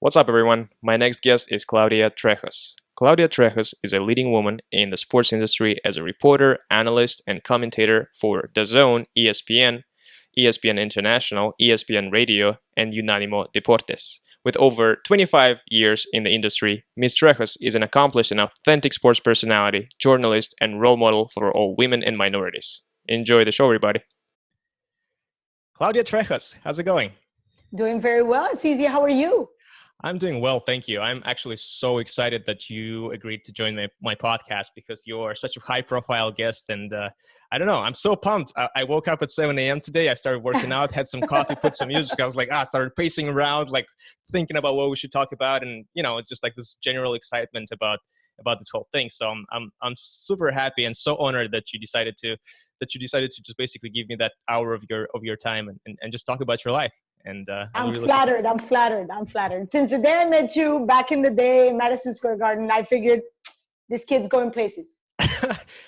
What's up, everyone? My next guest is Claudia Trejos. Claudia Trejos is a leading woman in the sports industry as a reporter, analyst, and commentator for DAZN, ESPN, ESPN International, ESPN Radio, and UNANIMO Deportes. With over 25 years in the industry, Ms. Trejos is an accomplished and authentic sports personality, journalist, and role model for all women and minorities. Enjoy the show, everybody. Claudia Trejos, how's it going? Doing very well, Azizi. How are you? I'm doing well, thank you. I'm actually so excited that you agreed to join my podcast because you're such a high-profile guest, and I don't know, I'm so pumped. I woke up at 7 a.m. today. I started working out, had some coffee, put some music. I was like, started pacing around, like thinking about what we should talk about, and it's just like this general excitement about this whole thing. So I'm super happy and so honored that you decided to just basically give me that hour of your time and just talk about your life. And I'm flattered. I'm flattered. Since the day I met you back in the day in Madison Square Garden, I figured this kid's going places.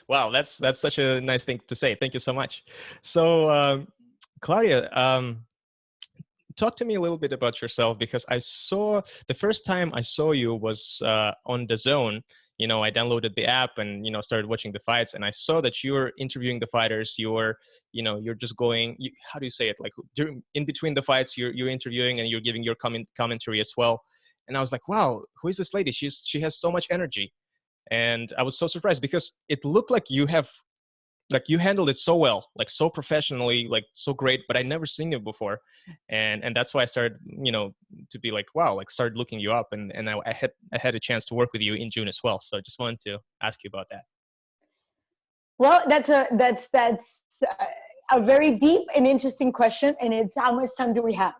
Wow, that's such a nice thing to say. Thank you so much. So, Claudia, talk to me a little bit about yourself, because the first time I saw you was on DAZN. I downloaded the app and started watching the fights, and I saw that you were interviewing the fighters. You're just going. How do you say it? Like in between the fights, you're interviewing and you're giving your commentary as well. And I was like, wow, who is this lady? She has so much energy, and I was so surprised because it looked like you handled it so well, like so professionally, like so great, but I'd never seen you before. And that's why I started, to be like, wow, like started looking you up, and I had a chance to work with you in June as well. So I just wanted to ask you about that. Well, that's a very deep and interesting question, and it's how much time do we have?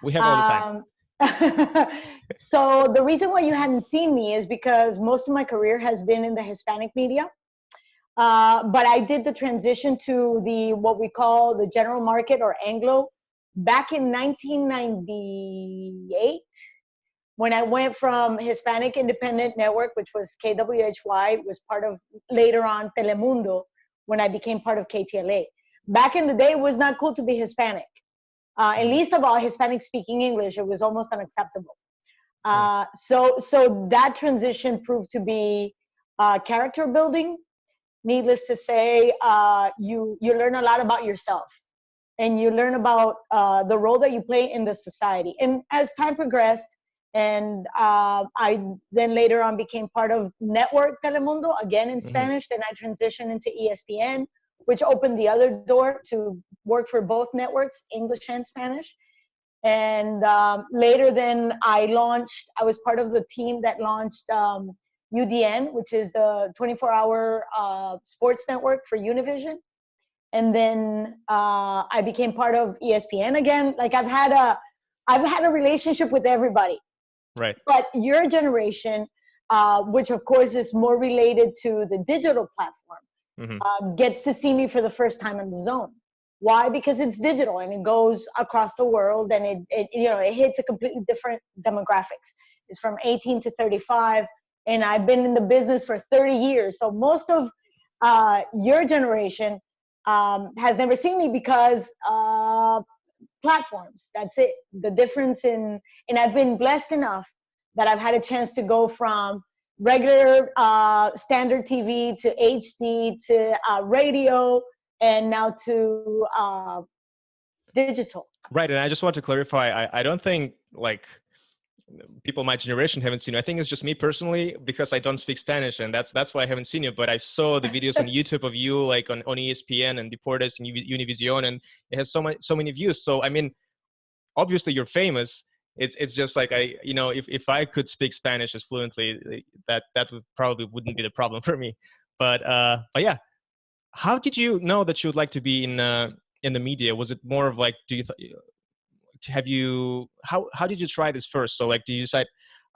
We have all the time. So the reason why you hadn't seen me is because most of my career has been in the Hispanic media. But I did the transition to what we call the general market or Anglo back in 1998, when I went from Hispanic Independent Network, which was KWHY, was part of later on Telemundo, when I became part of KTLA. Back in the day, it was not cool to be Hispanic. At least of all Hispanic speaking English, it was almost unacceptable. So that transition proved to be character building. Needless to say, you learn a lot about yourself, and you learn about the role that you play in the society. And as time progressed, and I then later on became part of Network Telemundo, again in Spanish, then I transitioned into ESPN, which opened the other door to work for both networks, English and Spanish. And later then I was part of the team that launched UDN, which is the 24-hour sports network for Univision. And then I became part of ESPN again. Like I've had a relationship with everybody. Right. But your generation, which of course is more related to the digital platform, gets to see me for the first time on DAZN. Why? Because it's digital and it goes across the world, and it hits a completely different demographics. It's from 18 to 35. And I've been in the business for 30 years. So most of your generation has never seen me because platforms, that's it. The difference and I've been blessed enough that I've had a chance to go from regular standard TV to HD to radio, and now to digital. Right. And I just want to clarify, I don't think like people my generation haven't seen you. I think it's just me personally, because I don't speak Spanish, and that's why I haven't seen you. But I saw the videos on YouTube of you, like on ESPN and Deportes and Univision, and it has so many views. So I mean, obviously you're famous. It's just like if I could speak Spanish as fluently, that wouldn't be the problem for me. But yeah, how did you know that you would like to be in the media? Was it more of like, how did you try this first? So like, do you decide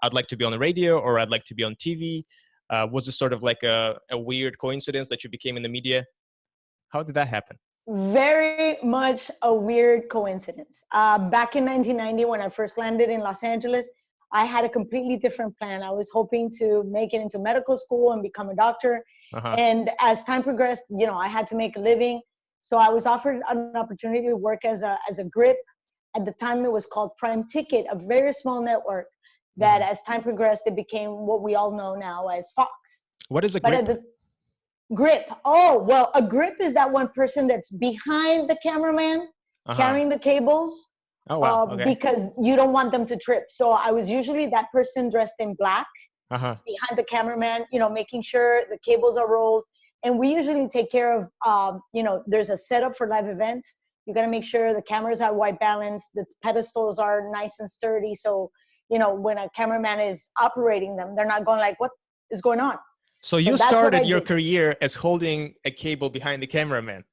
I'd like to be on the radio or I'd like to be on TV? Was this sort of like a weird coincidence that you became in the media? How did that happen? Very much a weird coincidence. Back in 1990, when I first landed in Los Angeles, I had a completely different plan. I was hoping to make it into medical school and become a doctor. And as time progressed, I had to make a living. So I was offered an opportunity to work as a grip. At the time, it was called Prime Ticket, a very small network that as time progressed, it became what we all know now as Fox. What is a But grip? at the grip, oh, well, a grip is that one person that's behind the cameraman carrying the cables. Oh, wow. Okay. Because you don't want them to trip. So I was usually that person dressed in black behind the cameraman, you know, making sure the cables are rolled. And we usually take care of, you know, there's a setup for live events. You got to make sure the cameras have white balance, the pedestals are nice and sturdy. So, you know, when a cameraman is operating them, they're not going like, what is going on? So you started your career as holding a cable behind the cameraman.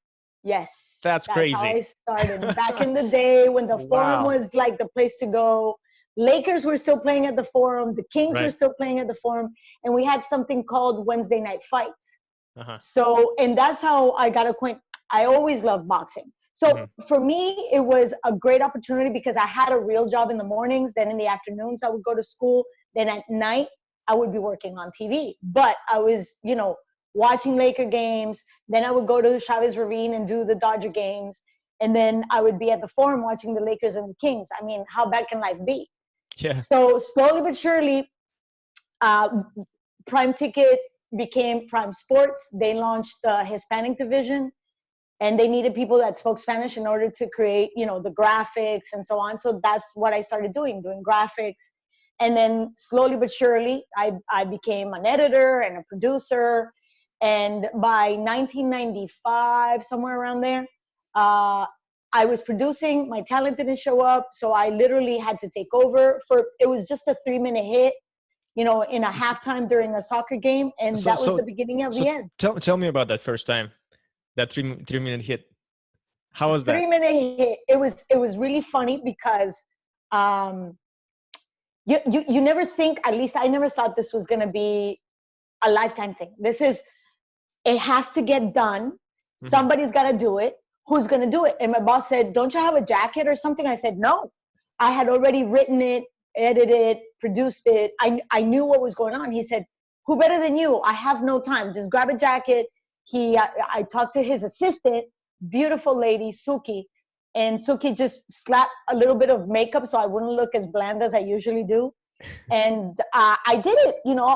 Yes. That's crazy. How I started back in the day when the Forum was like the place to go. Lakers were still playing at the Forum. The Kings were still playing at the Forum. And we had something called Wednesday Night Fights. So, and that's how I got acquainted. I always loved boxing. So for me, it was a great opportunity because I had a real job in the mornings. Then in the afternoons, I would go to school. Then at night, I would be working on TV. But I was, you know, watching Laker games. Then I would go to Chavez Ravine and do the Dodger games. And then I would be at the Forum watching the Lakers and the Kings. I mean, how bad can life be? Yeah. So slowly but surely, Prime Ticket became Prime Sports. They launched the Hispanic division. And they needed people that spoke Spanish in order to create, you know, the graphics and so on. So that's what I started doing graphics. And then slowly but surely, I became an editor and a producer. And by 1995, somewhere around there, I was producing. My talent didn't show up. So I literally had to take over it was just a 3-minute hit, you know, in a halftime during a soccer game. And that was the beginning of the end. Tell me about that first time. That 3-minute hit. How was that? 3-minute hit. It was really funny because you never think, at least I never thought this was going to be a lifetime thing. It has to get done. Somebody's got to do it. Who's going to do it? And my boss said, don't you have a jacket or something? I said, no. I had already written it, edited, produced it. I knew what was going on. He said, who better than you? I have no time. Just grab a jacket. I talked to his assistant, beautiful lady, Suki, and Suki just slapped a little bit of makeup so I wouldn't look as bland as I usually do. And I did it, you know,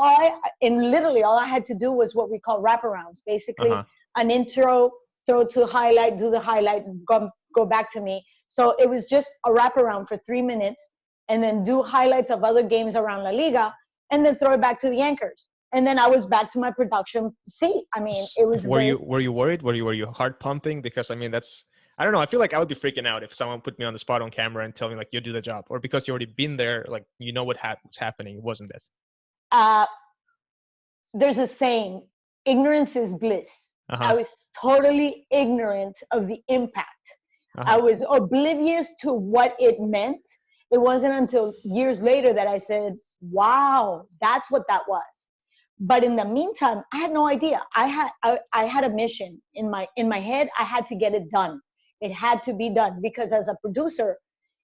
and literally all I had to do was what we call wraparounds, basically an intro, throw to highlight, do the highlight, go back to me. So it was just a wraparound for 3 minutes and then do highlights of other games around La Liga and then throw it back to the anchors. And then I was back to my production seat. I mean, it was. Were you worried? Were you heart pumping? Because I mean, I don't know. I feel like I would be freaking out if someone put me on the spot on camera and tell me like, you do the job, or because you already been there, like you know what's happening. It wasn't this. There's a saying, ignorance is bliss. I was totally ignorant of the impact. I was oblivious to what it meant. It wasn't until years later that I said, wow, that's what that was. But in the meantime, I had no idea. I had a mission in my head. I had to get it done. It had to be done because as a producer,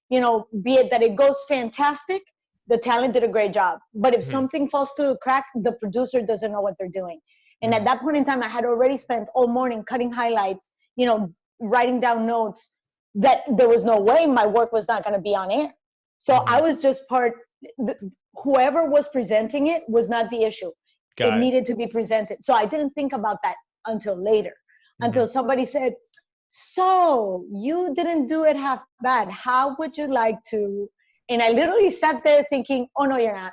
you know, be it that it goes fantastic, the talent did a great job. But if something falls through the crack, the producer doesn't know what they're doing. And at that point in time, I had already spent all morning cutting highlights, you know, writing down notes that there was no way my work was not going to be on air. So I was just whoever was presenting it was not the issue. It needed to be presented. So I didn't think about that until later, until somebody said, so you didn't do it half bad. How would you like to? And I literally sat there thinking, oh, no, you're not.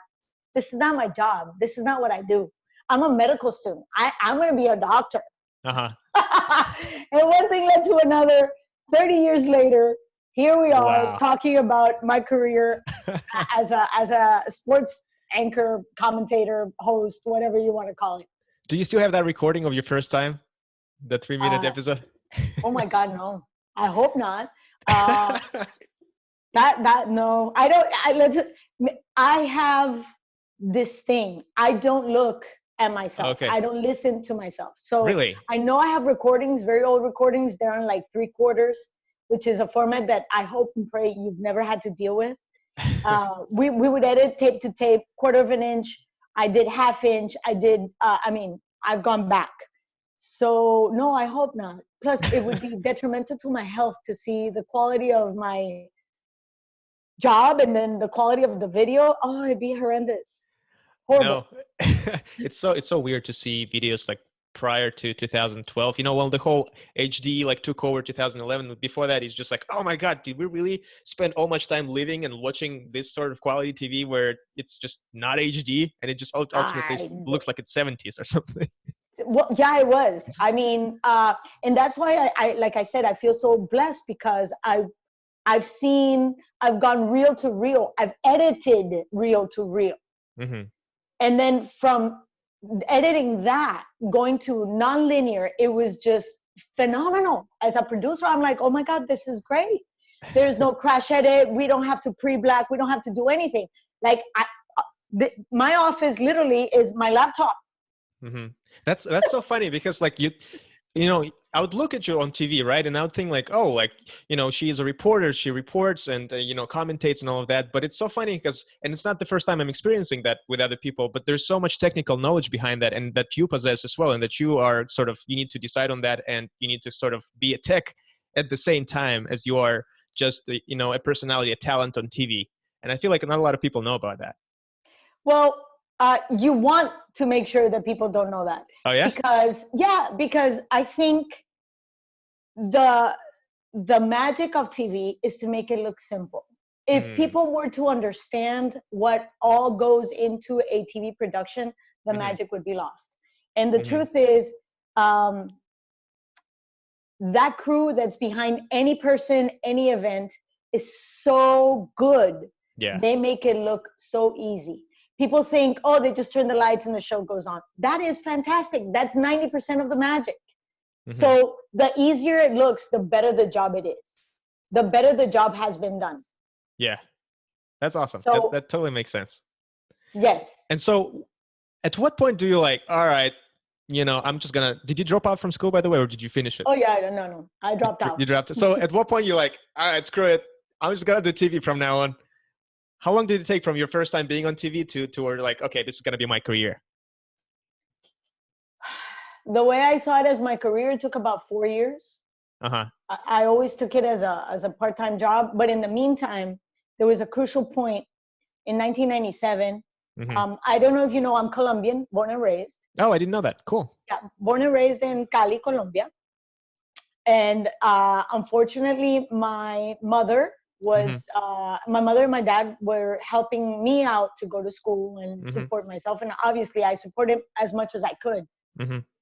This is not my job. This is not what I do. I'm a medical student. I'm going to be a doctor. And one thing led to another. 30 years later, here we are talking about my career as a sports anchor, commentator, host, whatever you want to call it. Do you still have that recording of your first time? The 3-minute episode? Oh my God, no. I hope not. No. I have this thing. I don't look at myself. Okay. I don't listen to myself. So really? I know I have recordings, very old recordings. They're on like 3/4, which is a format that I hope and pray you've never had to deal with. We would edit tape to tape, 1/4 of an inch. I did 1/2 inch. I've gone back. So no, I hope not. Plus it would be detrimental to my health to see the quality of my job and then the quality of the video, oh, it'd be horrendous. Horrible. No, it's so weird to see videos like prior to 2012. You know, when the whole HD like took over 2011. Before that, it's just like, oh my God, did we really spend all much time living and watching this sort of quality TV where it's just not HD and it just ultimately I looks like it's 70s or something? Well, yeah, it was. I mean, and that's why I like I said, I feel so blessed because I've gone reel to reel. I've edited reel to reel. Mm-hmm. And then from editing that, going to nonlinear, it was just phenomenal. As a producer, I'm like, oh my God, this is great. There's no crash edit. We don't have to pre-black. We don't have to do anything. Like my office literally is my laptop. Mm-hmm. That's so funny because like you know, I would look at you on TV, right? And I would think like, oh, like, you know, she is a reporter, she reports and, you know, commentates and all of that. But it's so funny because, and it's not the first time I'm experiencing that with other people, but there's so much technical knowledge behind that and that you possess as well. And that you are sort of, you need to decide on that and you need to sort of be a tech at the same time as you are just, you know, a personality, a talent on TV. And I feel like not a lot of people know about that. Well, you want to make sure that people don't know that. Oh, yeah? Because I think the magic of TV is to make it look simple. If people were to understand what all goes into a TV production, the magic would be lost. And the truth is, that crew that's behind any person, any event is so good. Yeah. They make it look so easy. People think, oh, they just turn the lights and the show goes on. That is fantastic. That's 90% of the magic. So the easier it looks, the better the job it is. The better the job has been done. Yeah. That's awesome. So, that totally makes sense. Yes. And so at what point do you like, all right, you know, I'm just gonna, did you drop out from school, by the way, or did you finish it? Oh, yeah, no. I dropped out. You dropped it. So at what point you're like, all right, screw it. I'm just gonna do TV from now on. How long did it take from your first time being on TV to where like, okay, this is gonna be my career? The way I saw it as my career, it took about 4 years. Uh-huh. I always took it as a part-time job. But in the meantime, there was a crucial point in 1997. I don't know if you know, I'm Colombian, born and raised. Oh, I didn't know that. Cool. Yeah, born and raised in Cali, Colombia. And unfortunately, my mother and my dad were helping me out to go to school and support myself. And obviously, I supported as much as I could.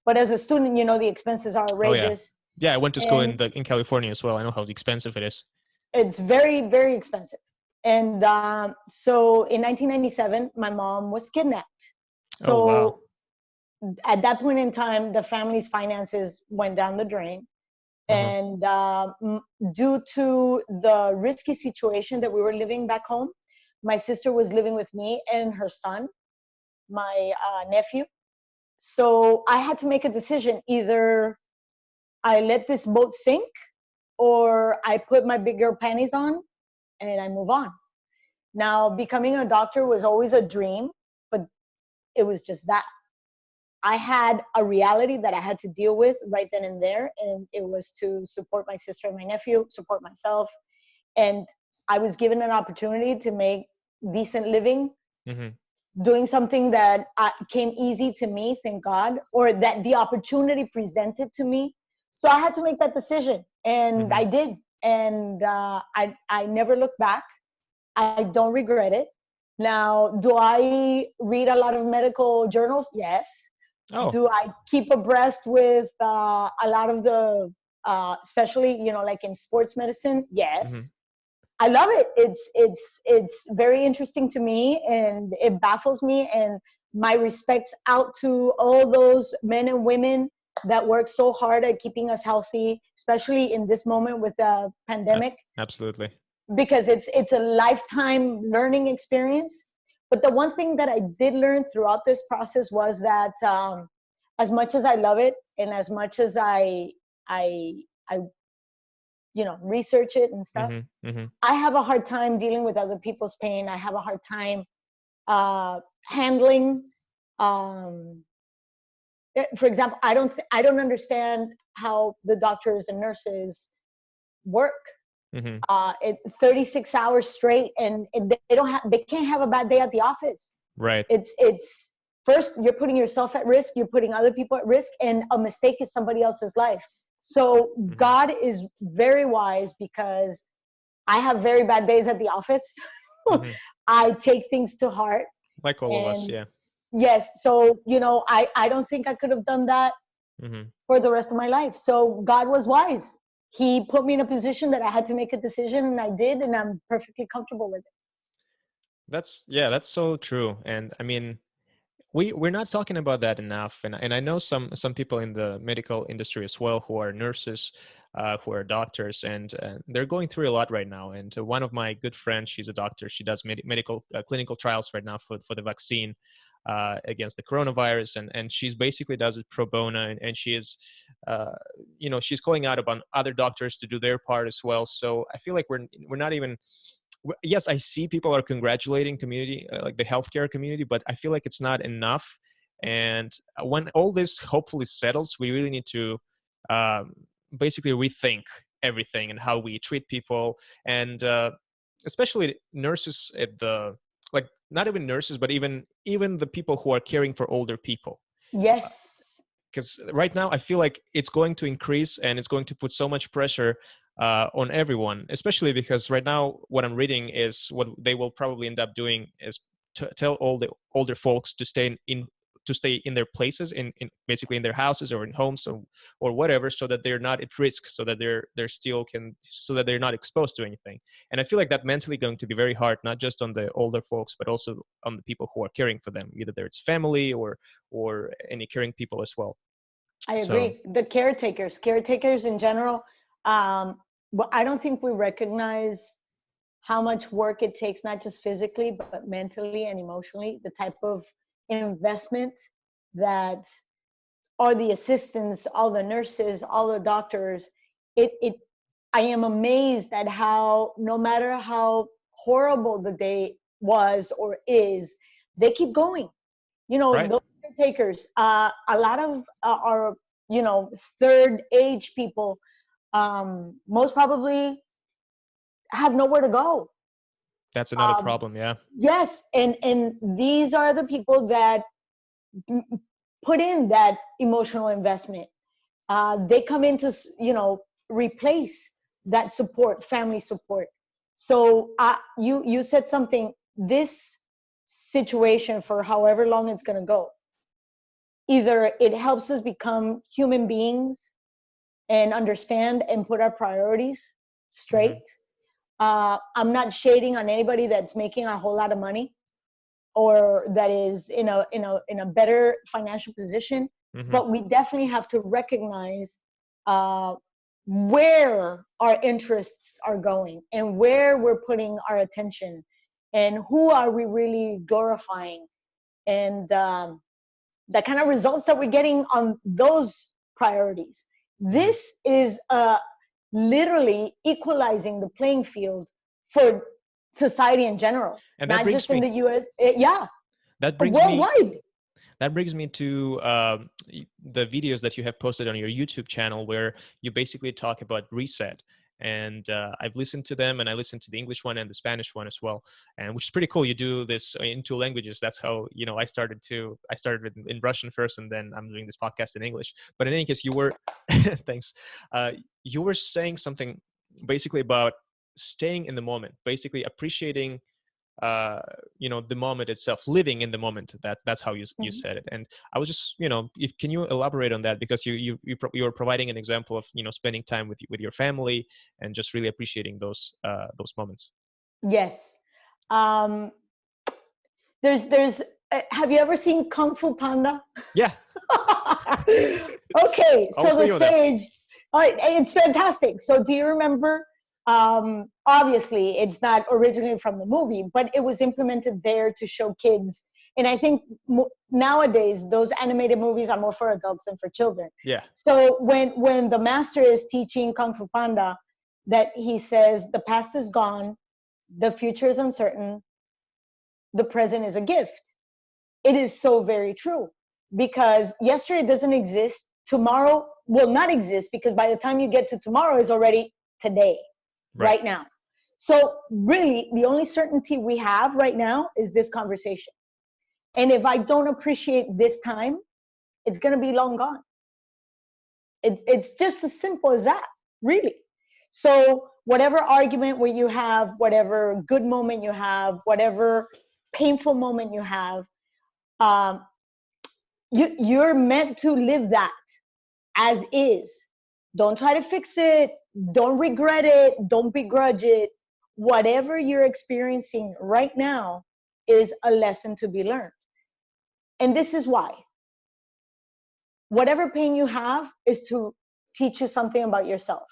But as a student, you know, the expenses are outrageous. Oh, yeah. I went to school in California as well. I know how expensive it is. It's very, very expensive. And so in 1997, my mom was kidnapped. So at that point in time, the family's finances went down the drain. And due to the risky situation that we were living back home, my sister was living with me and her son, my nephew. So I had to make a decision. Either I let this boat sink or I put my big girl panties on and I move on. Now, becoming a doctor was always a dream, but it was just that. I had a reality that I had to deal with right then and there, and it was to support my sister and my nephew, support myself. And I was given an opportunity to make decent living, doing something that came easy to me, thank God, or that the opportunity presented to me. So I had to make that decision, and I did. And I never looked back. I don't regret it. Now, do I read a lot of medical journals? Yes. Oh. Do I keep abreast with a lot of the, especially, you know, like in sports medicine? Yes. I love it. It's very interesting to me, and it baffles me. And my respects out to all those men and women that work so hard at keeping us healthy, especially in this moment with the pandemic. Absolutely. Because it's a lifetime learning experience. But the one thing that I did learn throughout this process was that as much as I love it and as much as I you know, research it and stuff, I have a hard time dealing with other people's pain. I have a hard time handling. For example, I don't understand how the doctors and nurses work. Hmm. 36 hours straight, and they can't have a bad day at the office. Right. It's first, you're putting yourself at risk, you're putting other people at risk, and a mistake is somebody else's life. So Hmm. God is very wise, because I have very bad days at the office. Hmm. I take things to heart. Like all of us, And yeah. yes, so I don't think I could have done that Hmm. for the rest of my life. So God was wise. He put me in a position that I had to make a decision, and I did, and I'm perfectly comfortable with it. That's so true. And I mean, we're not talking about that enough, and I know some people in the medical industry as well, who are nurses, who are doctors, and they're going through a lot right now. And one of my good friends, she's a doctor, she does medical clinical trials right now for the vaccine against the coronavirus, and she's basically does it pro bono, and she is she's calling out upon other doctors to do their part as well. So I feel like we're not even, yes, I see people are congratulating community, like the healthcare community, but I feel like it's not enough. And when all this hopefully settles, we really need to um, basically rethink everything and how we treat people, and especially nurses at the, like, not even nurses, but even the people who are caring for older people, Yes. because right now I feel like it's going to increase and it's going to put so much pressure on everyone, especially because right now what I'm reading is what they will probably end up doing is to tell all the older folks to stay in their places, in basically in their houses or in homes, or whatever, so that they're not at risk, so that they're still can, so that they're not exposed to anything. And I feel like that mentally going to be very hard, not just on the older folks, but also on the people who are caring for them, either it's family or any caring people as well. I So agree. The caretakers in general, but I don't think we recognize how much work it takes, not just physically, but mentally and emotionally, the type of investment that all the assistants, all the nurses, all the doctors, it I am amazed at how, no matter how horrible the day was or is, they keep going. right. Those caretakers, a lot of our, third age people, most probably have nowhere to go. That's another Um, problem. Yeah. yes, and these are the people that put in that emotional investment. They come in to, replace that support, family support. So you said something. This situation, for however long it's going to go, either it helps us become human beings and understand and put our priorities Hmm. straight. I'm not shading on anybody that's making a whole lot of money, or that is in a better financial position, Hmm. but we definitely have to recognize uh, where our interests are going and where we're putting our attention, and who are we really glorifying, and the kind of results that we're getting on those priorities. Hmm. This is literally equalizing the playing field for society in general, And not just in the US. Yeah, that brings me worldwide. that brings me to the videos that you have posted on your YouTube channel, where you basically talk about reset. And I've listened to them, and I listened to the English one and the Spanish one as well, and which is pretty cool. You do this in two languages. That's how I started in Russian first, and then I'm doing this podcast in English. But in any case, you were thanks. You were saying something basically about staying in the moment, basically appreciating uh the moment itself, living in the moment. That's how you Mhm. said it. And I was just, if can you elaborate on that, because you were providing an example of spending time with your family and just really appreciating those moments. Yes. Um, there's have you ever seen Kung Fu Panda? Yeah. Okay, All so the three of them. sage, it's fantastic. So do you remember? Obviously, it's not originally from the movie, but it was implemented there to show kids. And I think nowadays those animated movies are more for adults than for children. Yeah. So when the master is teaching Kung Fu Panda, that he says the past is gone, the future is uncertain, the present is a gift. It is so very true, because yesterday doesn't exist. Tomorrow will not exist, because by the time you get to tomorrow is already today. Right. right now. So really, the only certainty we have right now is this conversation. And if I don't appreciate this time, it's going to be long gone. It's just as simple as that, really. So whatever argument where you have, whatever good moment you have, whatever painful moment you have, um, you're meant to live that as is. Don't try to fix it. Don't regret it. Don't begrudge it. Whatever you're experiencing right now is a lesson to be learned. And this is why. Whatever pain you have is to teach you something about yourself.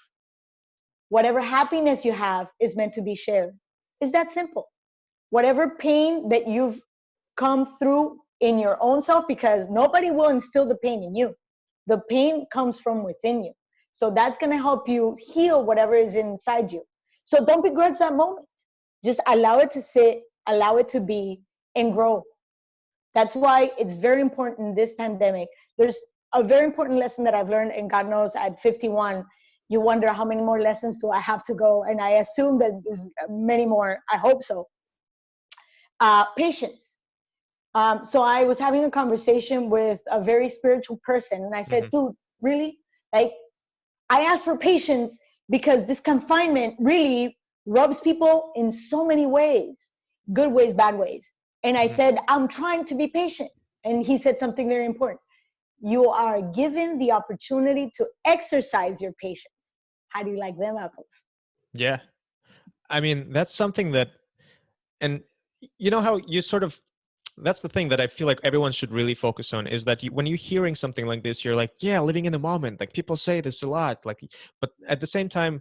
Whatever happiness you have is meant to be shared. It's that simple. Whatever pain that you've come through in your own self, because nobody will instill the pain in you. The pain comes from within you. So that's going to help you heal whatever is inside you. So don't begrudge that moment. Just allow it to sit, allow it to be, and grow. That's why it's very important in this pandemic. There's a very important lesson that I've learned, and God knows at 51, you wonder how many more lessons do I have to go? And I assume that there's many more. I hope so. Patience. So I was having a conversation with a very spiritual person, and I said, dude, really? Like, I asked for patience because this confinement really rubs people in so many ways, good ways, bad ways. And I said, I'm trying to be patient. And he said something very important. You are given the opportunity to exercise your patience. How do you like them apples? Yeah. I mean, that's something that, and you know how you sort of, that's the thing that I feel like everyone should really focus on, is that when you're hearing something like this, you're like, yeah, living in the moment. Like, people say this a lot, like, but at the same time,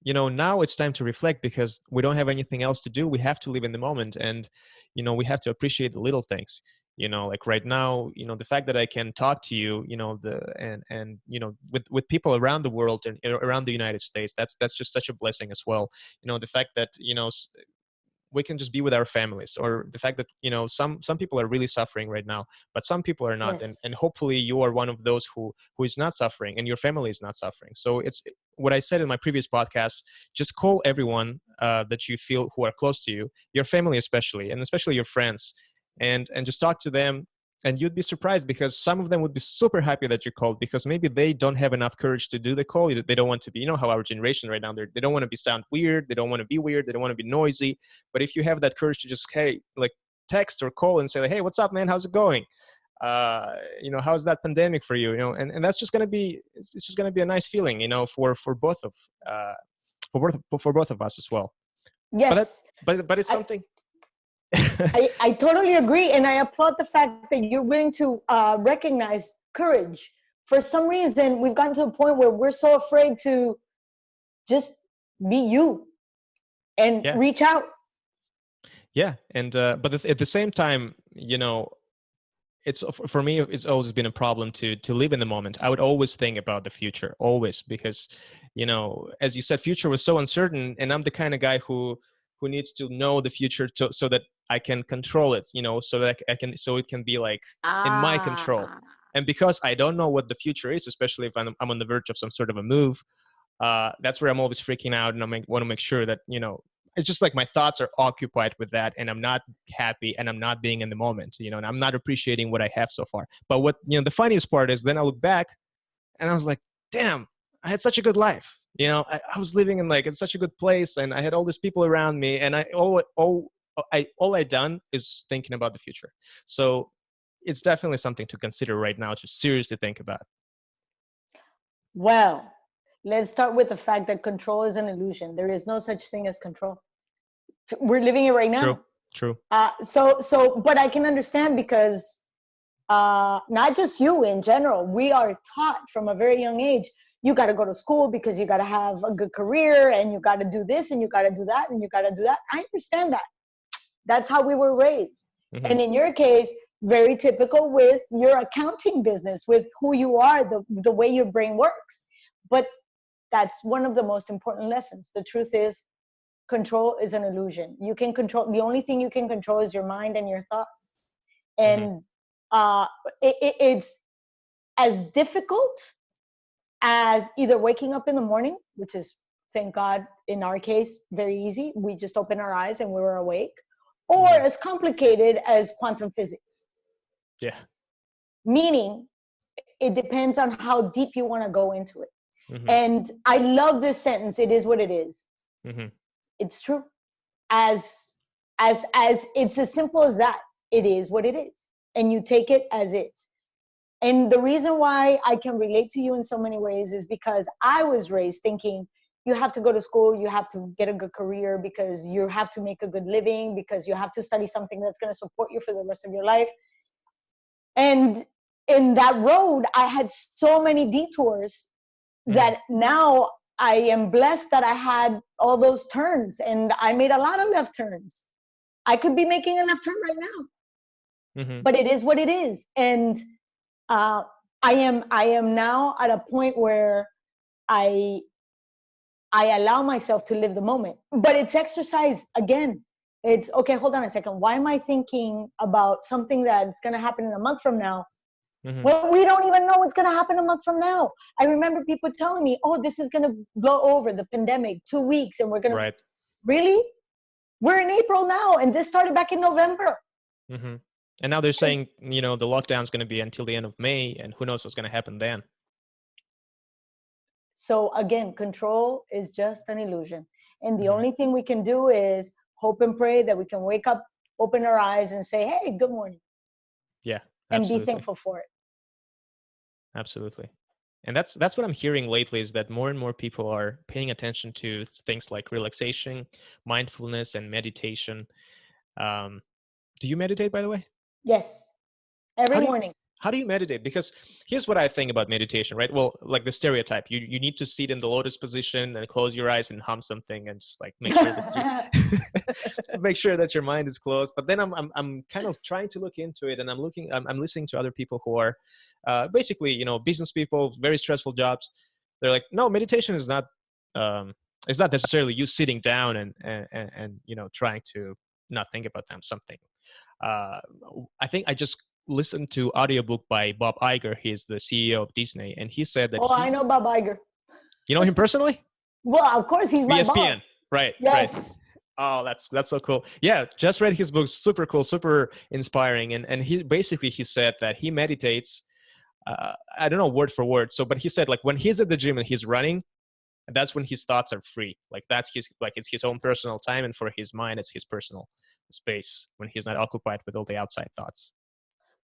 now it's time to reflect, because we don't have anything else to do. We have to live in the moment, and, we have to appreciate the little things, like right now, the fact that I can talk to you, and with people around the world and around the United States, that's just such a blessing as well. The fact that, we can just be with our families, or the fact that some people are really suffering right now, but some people are not. Yes. And hopefully you are one of those who is not suffering, and your family is not suffering. So it's what I said in my previous podcast: just call everyone that you feel who are close to you, your family especially, and especially your friends, and just talk to them. And you'd be surprised, because some of them would be super happy that you called, because maybe they don't have enough courage to do the call. They don't want to be, how our generation right now, they don't want to be sound weird. They don't want to be weird. They don't want to be noisy. But if you have that courage to just, hey, like, text or call and say, like, hey, what's up, man? How's it going? How's that pandemic for you? And that's just going to be, it's just going to be a nice feeling, for both of, for both of us as well. Yes. But it's something. I totally agree, and I applaud the fact that you're willing to recognize courage. For some reason, we've gotten to a point where we're so afraid to just be you and reach out. Yeah, and but at the same time, it's, for me, it's always been a problem to live in the moment. I would always think about the future, always, because as you said, future was so uncertain, and I'm the kind of guy who needs to know the future so that I can control it, so that so it can be like in my control. And because I don't know what the future is, especially if I'm on the verge of some sort of a move, that's where I'm always freaking out, and I want to make sure that it's just like my thoughts are occupied with that, and I'm not happy, and I'm not being in the moment, and I'm not appreciating what I have so far. But what the funniest part is, then I look back and I was like, damn, I had such a good life. I was living in such a good place, and I had all these people around me, and all I done is thinking about the future. So it's definitely something to consider right now, to seriously think about. Well, let's start with the fact that control is an illusion. There is no such thing as control. We're living it right now. True. But I can understand, because not just you, in general, we are taught from a very young age, you got to go to school because you got to have a good career, and you got to do this, and you got to do that, and you got to do that. I understand that. That's how we were raised. Mm-hmm. And in your case, very typical with your accounting business, with who you are, the way your brain works. But that's one of the most important lessons. The truth is, control is an illusion. You can control, the only thing you can control is your mind and your thoughts. And it's as difficult as either waking up in the morning, which is thank God, in our case, very easy. We just open our eyes and we were awake. Or Mhm. as complicated as quantum physics. Yeah. Meaning, it depends on how deep you want to go into it. Mhm. And I love this sentence. It is what it is. Mhm. It's true. As it's as simple as that. It is what it is. And you take it as is. And the reason why I can relate to you in so many ways is because I was raised thinking you have to go to school, you have to get a good career, because you have to make a good living, because you have to study something that's going to support you for the rest of your life. And in that road, I had so many detours that now I am blessed that I had all those turns, and I made a lot of left turns. I could be making a left turn right now, Mhm. but it is what it is. And uh, I am now at a point where I I allow myself to live the moment. But it's exercise again. It's okay, hold on a second. Why am I thinking about something that's going to happen in a month from now? Mhm. Well, we don't even know what's going to happen a month from now. I remember people telling me, oh, this is going to blow over, the pandemic, 2 weeks, and we're going to. Right. Really? We're in April now, and this started back in November. Mhm. And now they're And saying, the lockdown's going to be until the end of May, and who knows what's going to happen then. so, again, control is just an illusion. And the Mhm. only thing we can do is hope and pray that we can wake up, open our eyes, and say, hey, good morning, Yeah, and be absolutely. thankful for it. Absolutely. And that's what I'm hearing lately, is that more and more people are paying attention to things like relaxation, mindfulness, and meditation. Um, do you meditate, by the way? Yes, every How do you morning. how do you meditate? Because here's what I think about meditation, right? Well, like the stereotype, you need to sit in the lotus position and close your eyes and hum something and just like make sure that you make sure that your mind is closed. But then I'm kind of trying to look into it, and I'm listening to other people who are basically business people, very stressful jobs. They're like, no, meditation is not it's not necessarily you sitting down and trying to not think about them something. uh, I think I just listened to audiobook by Bob Iger. He's the CEO of Disney, and he said that Oh, I know Bob Iger. you know him personally? Well, of course, he's my ESPN, boss. right, right. Yes. Oh, that's so cool. Yeah, just read his book. Super cool, super inspiring. And he said that he meditates. I don't know word for word. So, but he said like when he's at the gym and he's running, that's when his thoughts are free. Like that's it's his own personal time, and for his mind, it's his personal space when he's not occupied with all the outside thoughts.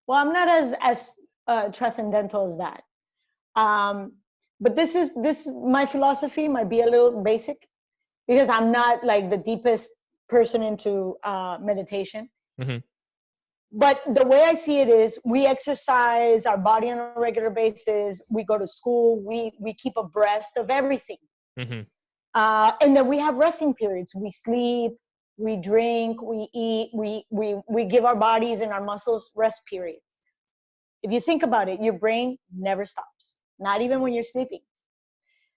Well, I'm not as transcendental as that. Um, but this my philosophy might be a little basic because I'm not like the deepest person into meditation. Mm-hmm. But the way I see it is, we exercise our body on a regular basis. We go to school. We keep abreast of everything, Mm-hmm. and then we have resting periods. We sleep, we drink, we eat. We give our bodies and our muscles rest periods. If you think about it, your brain never stops, not even when you're sleeping.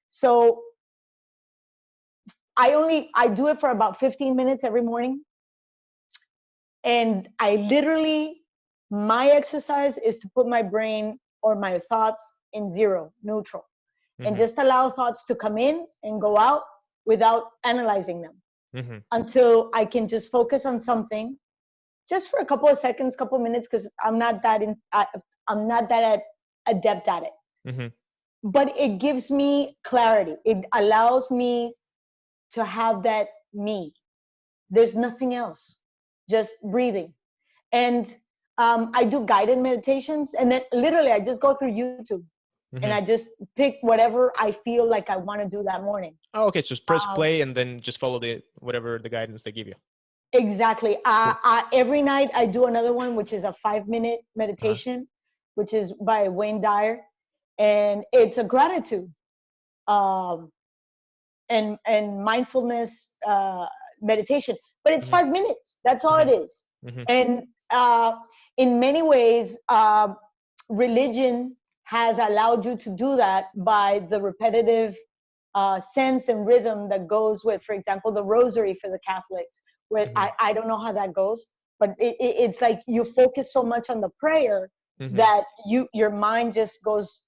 So I do it for about 15 minutes every morning. And I literally, my exercise is to put my brain or my thoughts in zero, neutral, and Mm-hmm. just allow thoughts to come in and go out without analyzing them, Mm-hmm. until I can just focus on something just for a couple of seconds, couple of minutes, because I'm not that adept at it. Mm-hmm. But it gives me clarity. It allows me to have that me. There's nothing else, just breathing. And I do guided meditations, and then literally I just go through YouTube and Mm-hmm. I just pick whatever I feel like I want to do that morning. Oh, okay. Just press Um, play and then just follow the whatever the guidance they give you. exactly. Cool. Every night I do another one, which is a 5-minute Uh-huh. meditation, which is by Wayne Dyer, and it's a gratitude um, and mindfulness meditation. But it's Mm-hmm. 5 minutes. That's all Mm-hmm. it is. Mm-hmm. And in many ways, religion has allowed you to do that by the repetitive sense and rhythm that goes with, for example, the rosary for the Catholics, where Mm-hmm. I don't know how that goes, but it's like you focus so much on the prayer Mm-hmm. that your mind just goes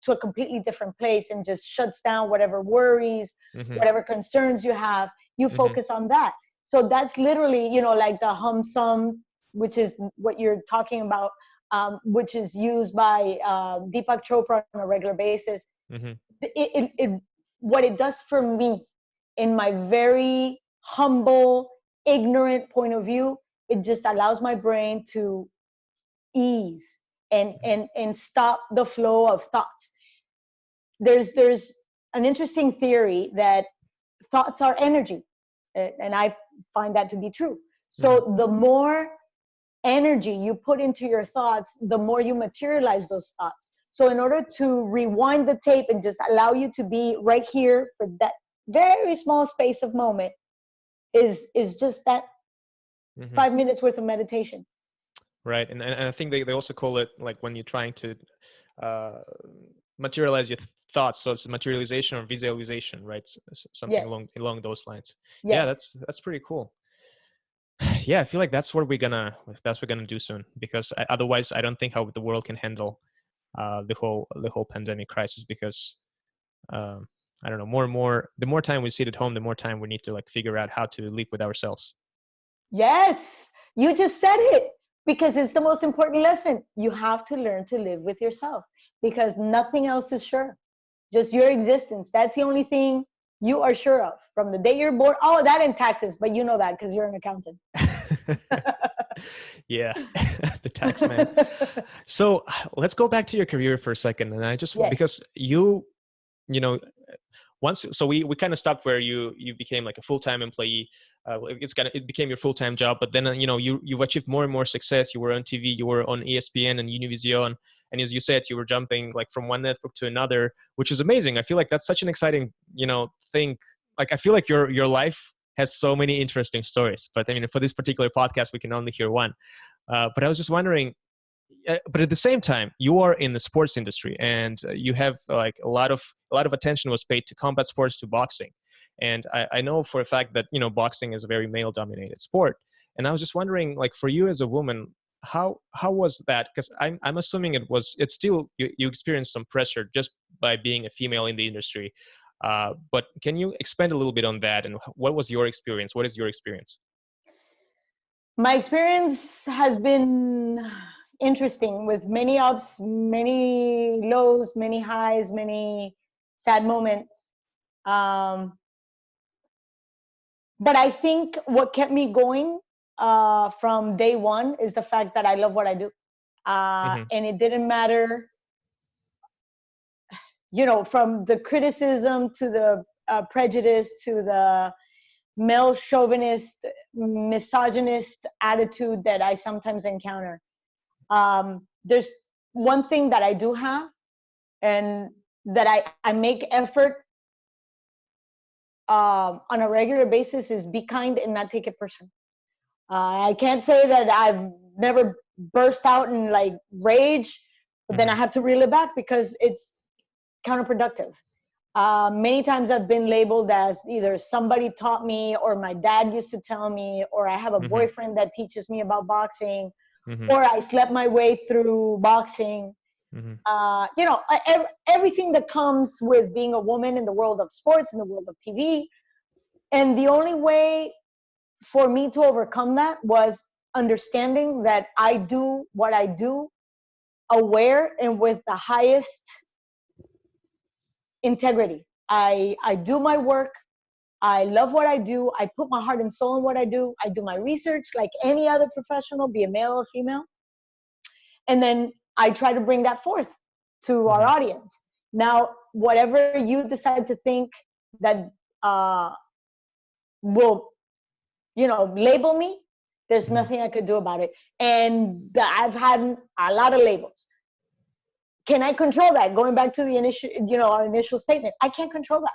to a completely different place and just shuts down whatever worries, whatever concerns you have. You focus on that. So that's literally, you know, like the hum sum, which is what you're talking about, which is used by Deepak Chopra on a regular basis. What it does for me, in my very humble, ignorant point of view, it just allows my brain to ease and stop the flow of thoughts. There's an interesting theory that thoughts are energy, and I find that to be true. So the more energy you put into your thoughts, the more you materialize those thoughts. So in order to rewind the tape and just allow you to be right here for that very small space of moment is just that 5 minutes worth of meditation. Right. And I think they also call it, like, when you're trying to materialize your thoughts. So it's materialization or visualization, right? Something along those lines. Yes. Yeah, that's pretty cool. Yeah, I feel like that's what we're gonna do soon, because otherwise I don't think how the world can handle the whole pandemic crisis, because I don't know, more and more, the more time we sit at home, the more time we need to, like, figure out how to live with ourselves. Yes, you just said it, because it's the most important lesson. You have to learn to live with yourself, because nothing else is sure. Just your existence. That's the only thing you are sure of from the day you're born. Oh, that and taxes, but you know that because you're an accountant. Yeah, the tax man. So let's go back to your career for a second. And I just, because you know, so we kind of stopped where you became like a full-time employee. It became your full-time job, but then, you know, you've achieved more and more success. You were on TV, you were on ESPN and Univision. And as you said, you were jumping, like, from one network to another, which is amazing. I feel like that's such an exciting, you know, thing. Like, I feel like your life has so many interesting stories, but I mean, for this particular podcast, we can only hear one. But I was just wondering, but at the same time, you are in the sports industry, and you have, like, a lot of attention was paid to combat sports, to boxing. And I know for a fact that, you know, boxing is a very male dominated sport. And I was just wondering, like, for you as a woman, how was that? Because I'm assuming it's still, you experienced some pressure just by being a female in the industry. But can you expand a little bit on that? And what was your experience? What is your experience? My experience has been interesting, with many ups, many lows, many highs, many sad moments. But I think what kept me going from day one is the fact that I love what I do. And it didn't matter, you know, from the criticism to the prejudice to the male chauvinist, misogynist attitude that I sometimes encounter. There's one thing that I do have, and that I make effort on a regular basis, is be kind and not take it personal. I can't say that I've never burst out in, like, rage, but then I have to reel it back because it's counterproductive. Many times I've been labeled as either somebody taught me, or my dad used to tell me, or I have a boyfriend that teaches me about boxing, or I slept my way through boxing. You know, everything that comes with being a woman in the world of sports, in the world of TV. And the only way for me to overcome that was understanding that I do what I do aware and with the highest integrity. I do my work. I love what I do. I put my heart and soul in what I do. I do my research like any other professional, be a male or female. And then I try to bring that forth to our audience. Now, whatever you decide to think that will, you know, label me, there's nothing I could do about it. And I've had a lot of labels. Can I control that? Going back to the initial, you know, our initial statement, I can't control that.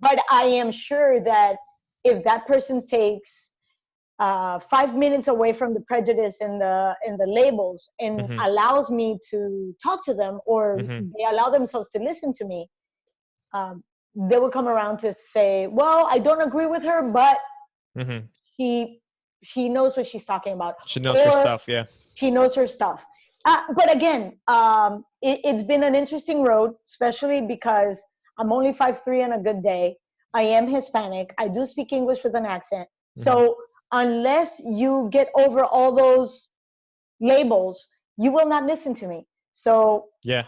But I am sure that if that person takes 5 minutes away from the prejudice and the labels, and allows me to talk to them, or they allow themselves to listen to me, they will come around to say, well, I don't agree with her, but she knows what she's talking about. She knows her stuff. Yeah. She knows her stuff. But again, it's been an interesting road, especially because I'm only 5'3" on a good day. I am Hispanic. I do speak English with an accent. So unless you get over all those labels, you will not listen to me. So yeah,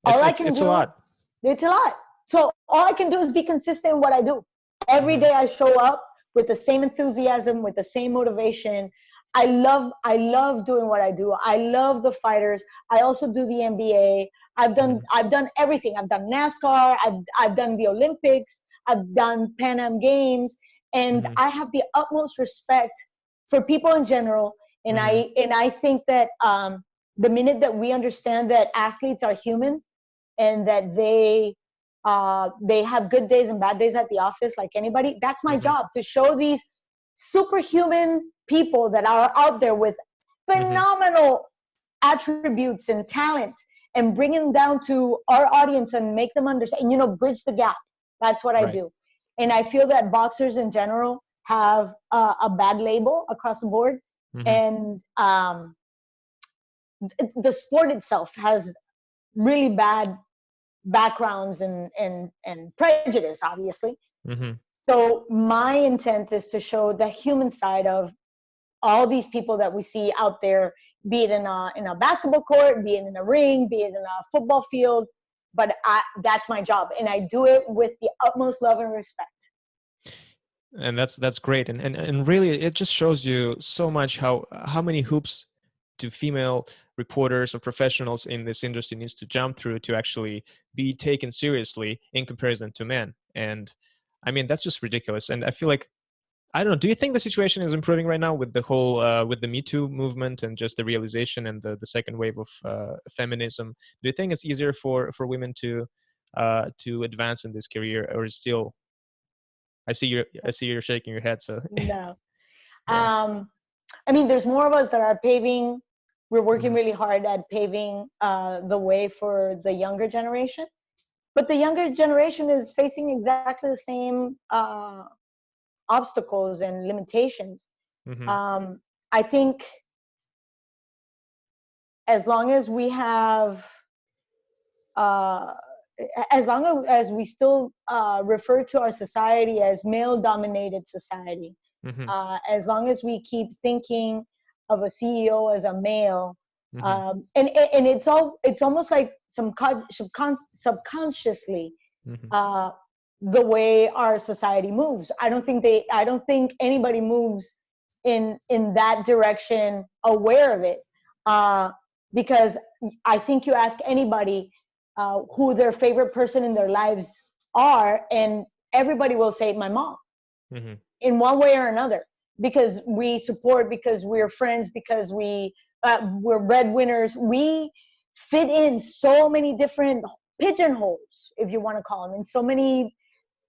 all I can it's a do, lot. it's a lot. So all I can do is be consistent in what I do. Every day I show up with the same enthusiasm, with the same motivation. I love doing what I do. I love the fighters. I also do the NBA. I've done everything. I've done NASCAR. I've done the Olympics. I've done Pan Am Games, and I have the utmost respect for people in general. And I think that the minute that we understand that athletes are human and that they have good days and bad days at the office like anybody, that's my job, to show these superhuman people that are out there with phenomenal attributes and talents, and bring them down to our audience and make them understand, bridge the gap. That's what I do. And I feel that boxers in general have a bad label across the board. And the sport itself has really bad backgrounds and prejudice, obviously. So my intent is to show the human side of all these people that we see out there, be it in a basketball court, be it in a ring, be it in a football field. But that's my job, and I do it with the utmost love and respect. And that's great, and really it just shows you so much how many hoops do female reporters or professionals in this industry needs to jump through to actually be taken seriously in comparison to men. And I mean, that's just ridiculous. And I feel like, I don't know, do you think the situation is improving right now with the whole with the Me Too movement and just the realization and the second wave of feminism? Do you think it's easier for women to advance in this career, or is still? I see you're shaking your head. So No. yeah. I mean, there's more of us that are paving. We're working really hard at paving the way for the younger generation. But the younger generation is facing exactly the same obstacles and limitations. I think as long as we have, as long as we still refer to our society as male-dominated society, as long as we keep thinking of a CEO as a male, and it's almost like subconsciously the way our society moves. I don't think anybody moves in that direction aware of it, because I think you ask anybody who their favorite person in their lives are, and everybody will say my mom, in one way or another, because we support, because we're friends, because we're breadwinners. We fit in so many different pigeonholes, if you want to call them, in so many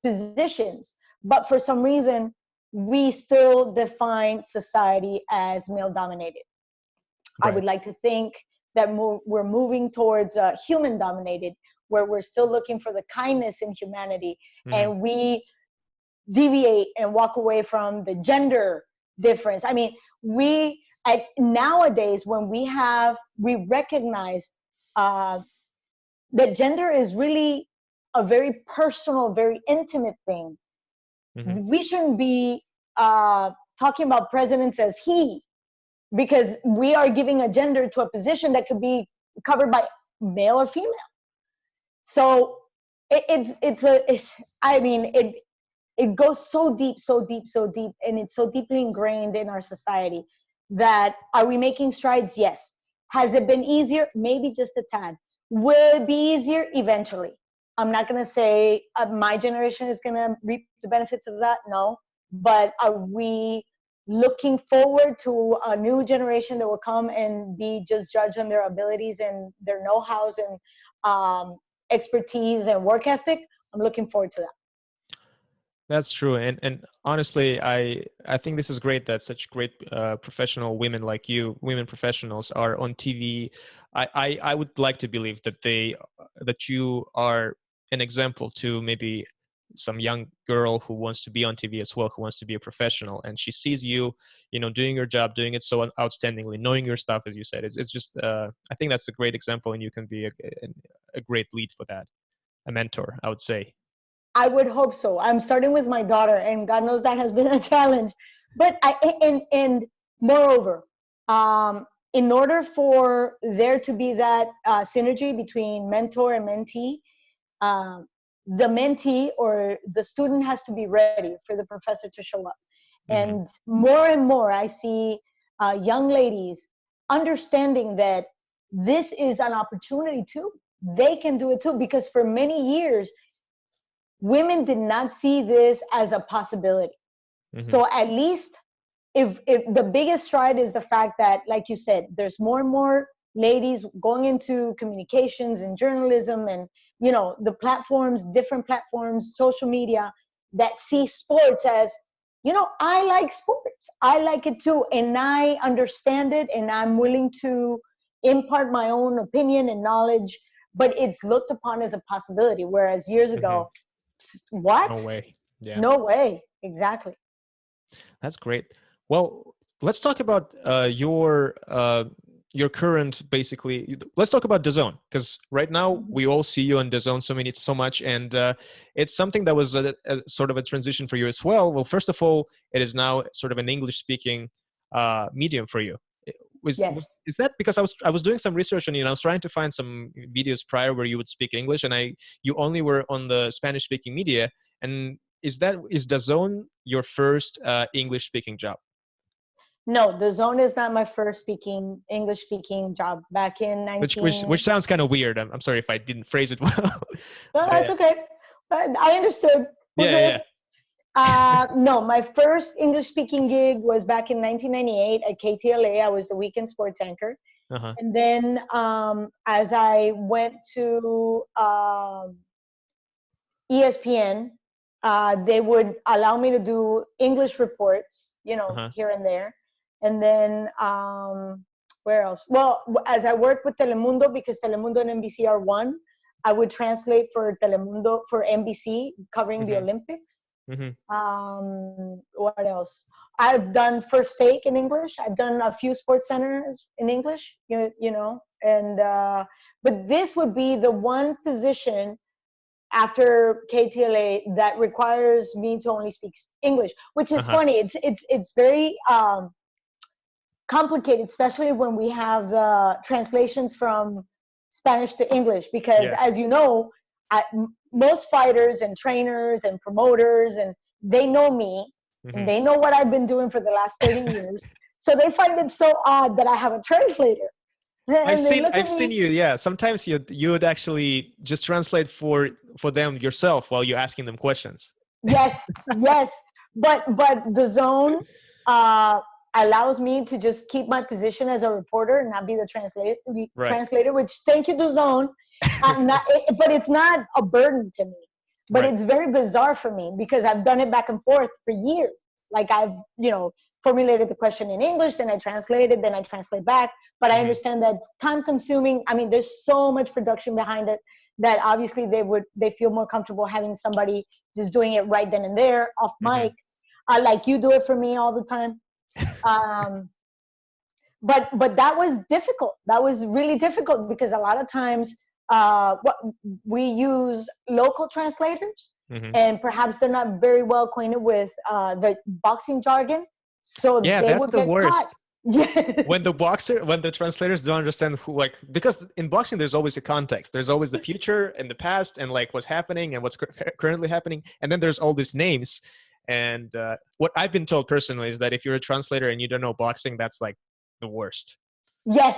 positions, but for some reason we still define society as male dominated. I would like to think that we're moving towards human dominated, where we're still looking for the kindness in humanity, and we deviate and walk away from the gender difference. I mean, nowadays when we recognize that gender is really a very personal, very intimate thing. We shouldn't be talking about presidents as he, because we are giving a gender to a position that could be covered by male or female. So it goes so deep, and it's so deeply ingrained in our society. That, are we making strides? Yes. Has it been easier? Maybe just a tad. Will it be easier? Eventually. I'm not going to say my generation is going to reap the benefits of that. No. But are we looking forward to a new generation that will come and be just judged on their abilities and their know-hows and expertise and work ethic? I'm looking forward to that. That's true, and honestly, I think this is great that such great professional women like you, women professionals, are on TV. I would like to believe that you are an example to maybe some young girl who wants to be on TV as well, who wants to be a professional, and she sees you, doing your job, doing it so outstandingly, knowing your stuff, as you said. It's just, I think that's a great example, and you can be a great lead for that, a mentor, I would say. I would hope so. I'm starting with my daughter, and God knows that has been a challenge. But and moreover, in order for there to be that synergy between mentor and mentee, the mentee or the student has to be ready for the professor to show up. Mm-hmm. And more, I see young ladies understanding that this is an opportunity too. They can do it too, because for many years, women did not see this as a possibility. Mm-hmm. So at least if the biggest stride is the fact that, like you said, there's more and more ladies going into communications and journalism and, the platforms, different platforms, social media, that see sports as, I like sports. I like it too. And I understand it, and I'm willing to impart my own opinion and knowledge, but it's looked upon as a possibility. Whereas years ago, what? No way. Yeah. No way. Exactly. That's great. Well, let's talk about your current, basically. Let's talk about DAZN, because right now we all see you on DAZN so much, and it's something that was a sort of a transition for you as well. Well, first of all, it is now sort of an English-speaking medium for you. Yes. Is that because I was doing some research, and I was trying to find some videos prior where you would speak English, and you only were on the Spanish-speaking media, and is DAZN your first English-speaking job? No, DAZN is not my first English speaking job. Back in 19... Which sounds kind of weird. I'm sorry if I didn't phrase it well. No, that's okay. I understood. Yeah. No, my first English speaking gig was back in 1998 at KTLA. I was the weekend sports anchor. Uh-huh. And then as I went to ESPN, they would allow me to do English reports, here and there. And then where else? Well, as I worked with Telemundo, because Telemundo and NBC are one, I would translate for Telemundo, for NBC, covering the Olympics. What else? I've done First Take in English. I've done a few sports centers in English, and but this would be the one position after KTLA that requires me to only speak English, which is funny. It's very complicated, especially when we have the translations from Spanish to English, because as you know, most fighters and trainers and promoters, and they know me, and they know what I've been doing for the last 30 years. So they find it so odd that I have a translator. I've seen you. Yeah, sometimes you would actually just translate for them yourself while you're asking them questions. Yes. But DAZN allows me to just keep my position as a reporter and not be the translator. Which, thank you, DAZN. But it's not a burden to me. But it's very bizarre for me, because I've done it back and forth for years. Like I've formulated the question in English, then I translate it, then I translate back. But I understand that it's time consuming. I mean, there's so much production behind it that obviously they feel more comfortable having somebody just doing it right then and there off mic. Like you do it for me all the time. But that was difficult. That was really difficult, because a lot of times we use local translators, and perhaps they're not very well acquainted with the boxing jargon. So that's the worst. Yeah. When the translators don't understand because in boxing there's always a context. There's always the future and the past, and like what's happening and what's currently happening, and then there's all these names. And what I've been told personally is that if you're a translator and you don't know boxing, that's like the worst. Yes,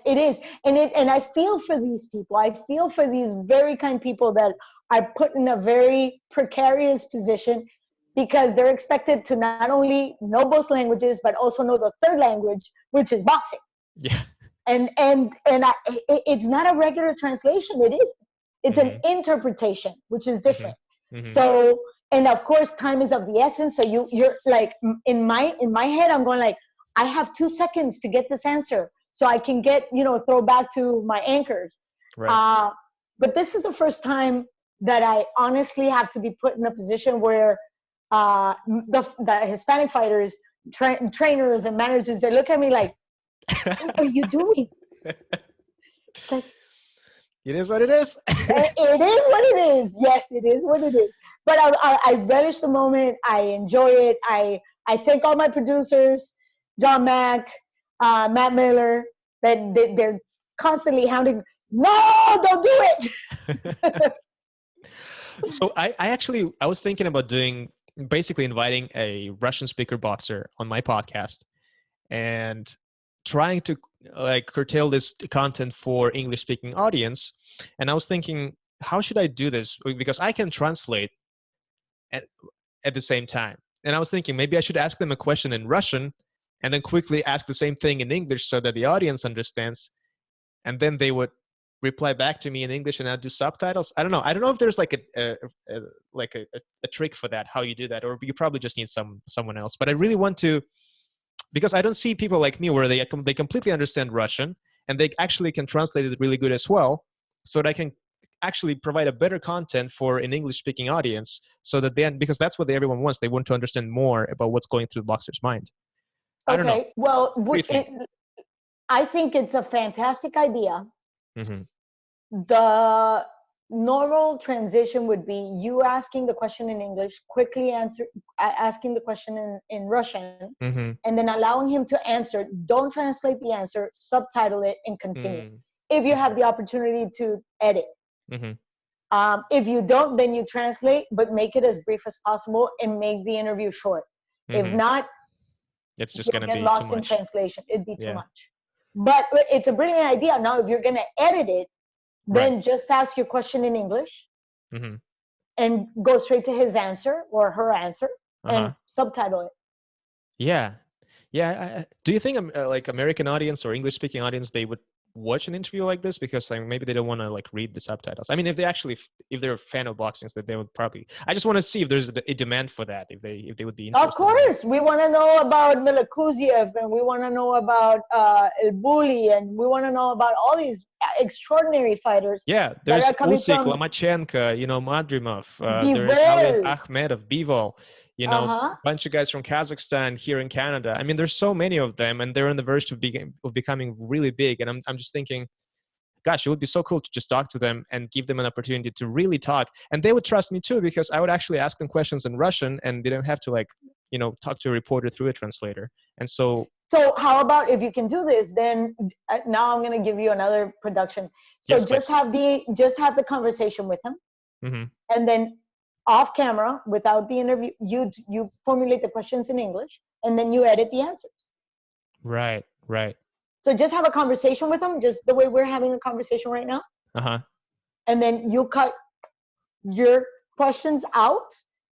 it is. And I feel for these people. I feel for these very kind people that are put in a very precarious position, because they're expected to not only know both languages, but also know the third language, which is boxing. Yeah. And it's not a regular translation. It's an interpretation, which is different. So, and of course, time is of the essence. So you're like, in my head, I'm going like, I have 2 seconds to get this answer, so I can throw back to my anchors. Right. But this is the first time that I honestly have to be put in a position where the Hispanic fighters, trainers and managers, they look at me like, what are you doing? It's like, it is what it is. it is what it is. Yes, it is what it is. But I relish the moment. I enjoy it. I thank all my producers, John Mack, Matt Miller, that they're constantly hounding. No, don't do it. So I was thinking about basically inviting a Russian speaker boxer on my podcast and trying to like curtail this content for English speaking audience. And I was thinking, how should I do this? Because I can translate at the same time. And I was thinking maybe I should ask them a question in Russian and then quickly ask the same thing in English so that the audience understands. And then they would reply back to me in English and I'd do subtitles. I don't know. I don't know if there's like a trick for that, how you do that, or you probably just need someone else. But I really want to, because I don't see people like me where they completely understand Russian and they actually can translate it really good as well, so that I can actually provide a better content for an English speaking audience, so that then, because that's what everyone wants, they want to understand more about what's going through the boxer's mind. I don't know. Okay, well, What do you think? I think it's a fantastic idea. Mm-hmm. The normal transition would be you asking the question in English, quickly asking the question in Russian, Mm-hmm. and then allowing him to answer. Don't translate the answer, subtitle it, and continue. Mm-hmm. If you have the opportunity to edit. Mm-hmm. If you don't, then you translate, but make it as brief as possible and make the interview short. Mm-hmm. If not, it's just going to be get lost too in much. translation. It'd be too Yeah. much. But it's a brilliant idea. Now, if you're going to edit it, then just ask your question in English Mm-hmm. and go straight to his answer or her answer and subtitle it. Yeah. Yeah. Do you think like American audience or English speaking audience, they would watch an interview like this? Because like, maybe they don't want to like read the subtitles. I mean, if they're a fan of boxing, that they would probably, I just want to see if there's a demand for that, if they would be interested. Of course. We want to know about Milakuziev, and we want to know about El Bully, and we want to know about all these extraordinary fighters. Yeah, there's Usyk, from Lomachenko, Madrimov, Bivol. there's Ali Akhmedov, Bivol, Uh-huh. a bunch of guys from Kazakhstan here in Canada. I mean, there's so many of them, and they're on the verge of becoming really big. And I'm just thinking, gosh, it would be so cool to just talk to them and give them an opportunity to really talk. And they would trust me too, because I would actually ask them questions in Russian, and they don't have to talk to a reporter through a translator. And so how about if you can do this, then now I'm going to give you another production. So yes, just have the conversation with him, mm-hmm. and then off camera, without the interview, you formulate the questions in English, and then you edit the answers. Right. So just have a conversation with him, just the way we're having a conversation right now. And then you cut your questions out.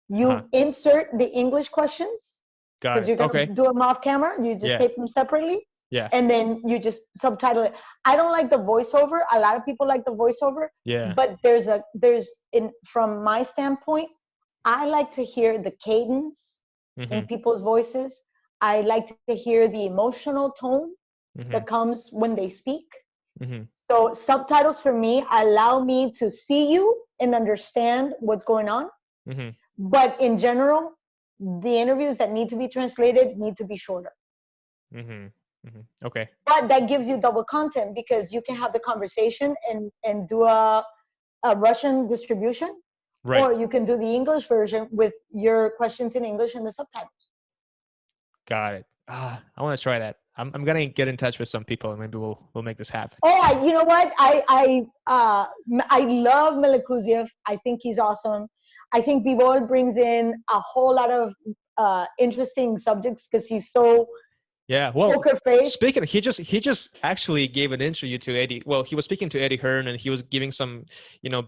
You insert the English questions, because you're going to do them off camera. You just tape them separately. Yeah. And then you just subtitle it. I don't like the voiceover. A lot of people like the voiceover. Yeah. But from my standpoint, I like to hear the cadence in people's voices. I like to hear the emotional tone that comes when they speak. So subtitles for me allow me to see you and understand what's going on. But in general, the interviews that need to be translated need to be shorter. Okay. But that gives you double content, because you can have the conversation and do a Russian distribution, right. Or you can do the English version with your questions in English and the subtitles. Got it. I want to try that. I'm gonna get in touch with some people, and maybe we'll make this happen. Oh, you know what? I love Milakuziev. I think he's awesome. I think Bivol brings in a whole lot of interesting subjects, because he's so poker face. Speaking, he just actually gave an interview to Eddie. Well, he was speaking to Eddie Hearn, and he was giving some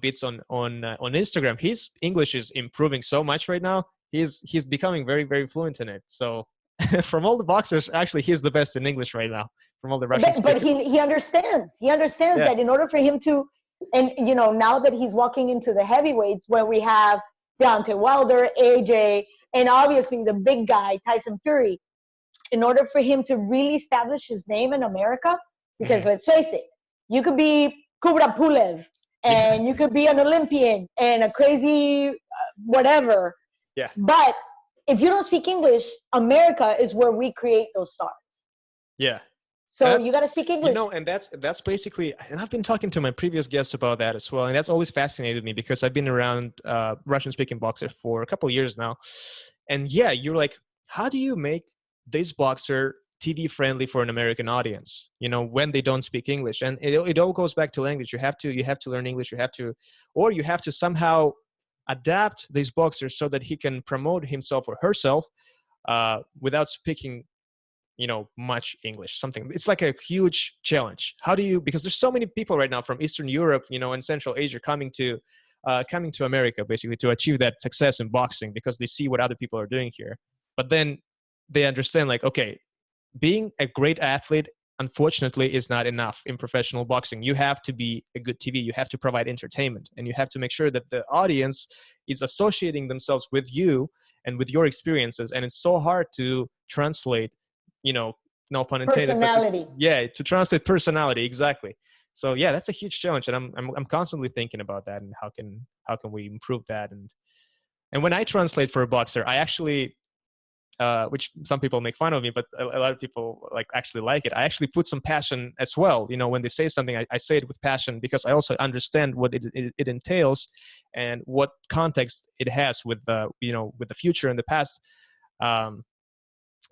bits on Instagram. His English is improving so much right now. He's becoming very, very fluent in it. So from all the boxers, actually, he's the best in English right now. From all the Russian speakers. But he understands. He understands that in order for him to, and now that he's walking into the heavyweights, where we have Deontay Wilder, AJ, and obviously the big guy Tyson Fury. In order for him to really establish his name in America, because let's face it, you could be Kubra Pulev and you could be an Olympian and a crazy whatever. Yeah. But if you don't speak English, America is where we create those stars. Yeah. So you got to speak English. And that's basically, and I've been talking to my previous guests about that as well. And that's always fascinated me because I've been around Russian speaking boxers for a couple of years now. And yeah, you're like, how do you make this boxer TV friendly for an American audience, when they don't speak English? And it all goes back to language. You have to learn English. You have to somehow adapt this boxer so that he can promote himself or herself without speaking much English. It's like a huge challenge. How do you, because there's so many people right now from Eastern Europe, and Central Asia coming to America basically to achieve that success in boxing because they see what other people are doing here. But then they understand like, okay, being a great athlete, unfortunately, is not enough in professional boxing. You have to be a good TV. You have to provide entertainment, and you have to make sure that the audience is associating themselves with you and with your experiences. And it's so hard to translate, no pun intended, personality. To translate personality, exactly. So yeah, that's a huge challenge, and I'm constantly thinking about that and how can we improve that. And when I translate for a boxer, I actually which some people make fun of me, but a lot of people actually like it. I actually put some passion as well. When they say something, I say it with passion because I also understand what it entails and what context it has with the with the future and the past.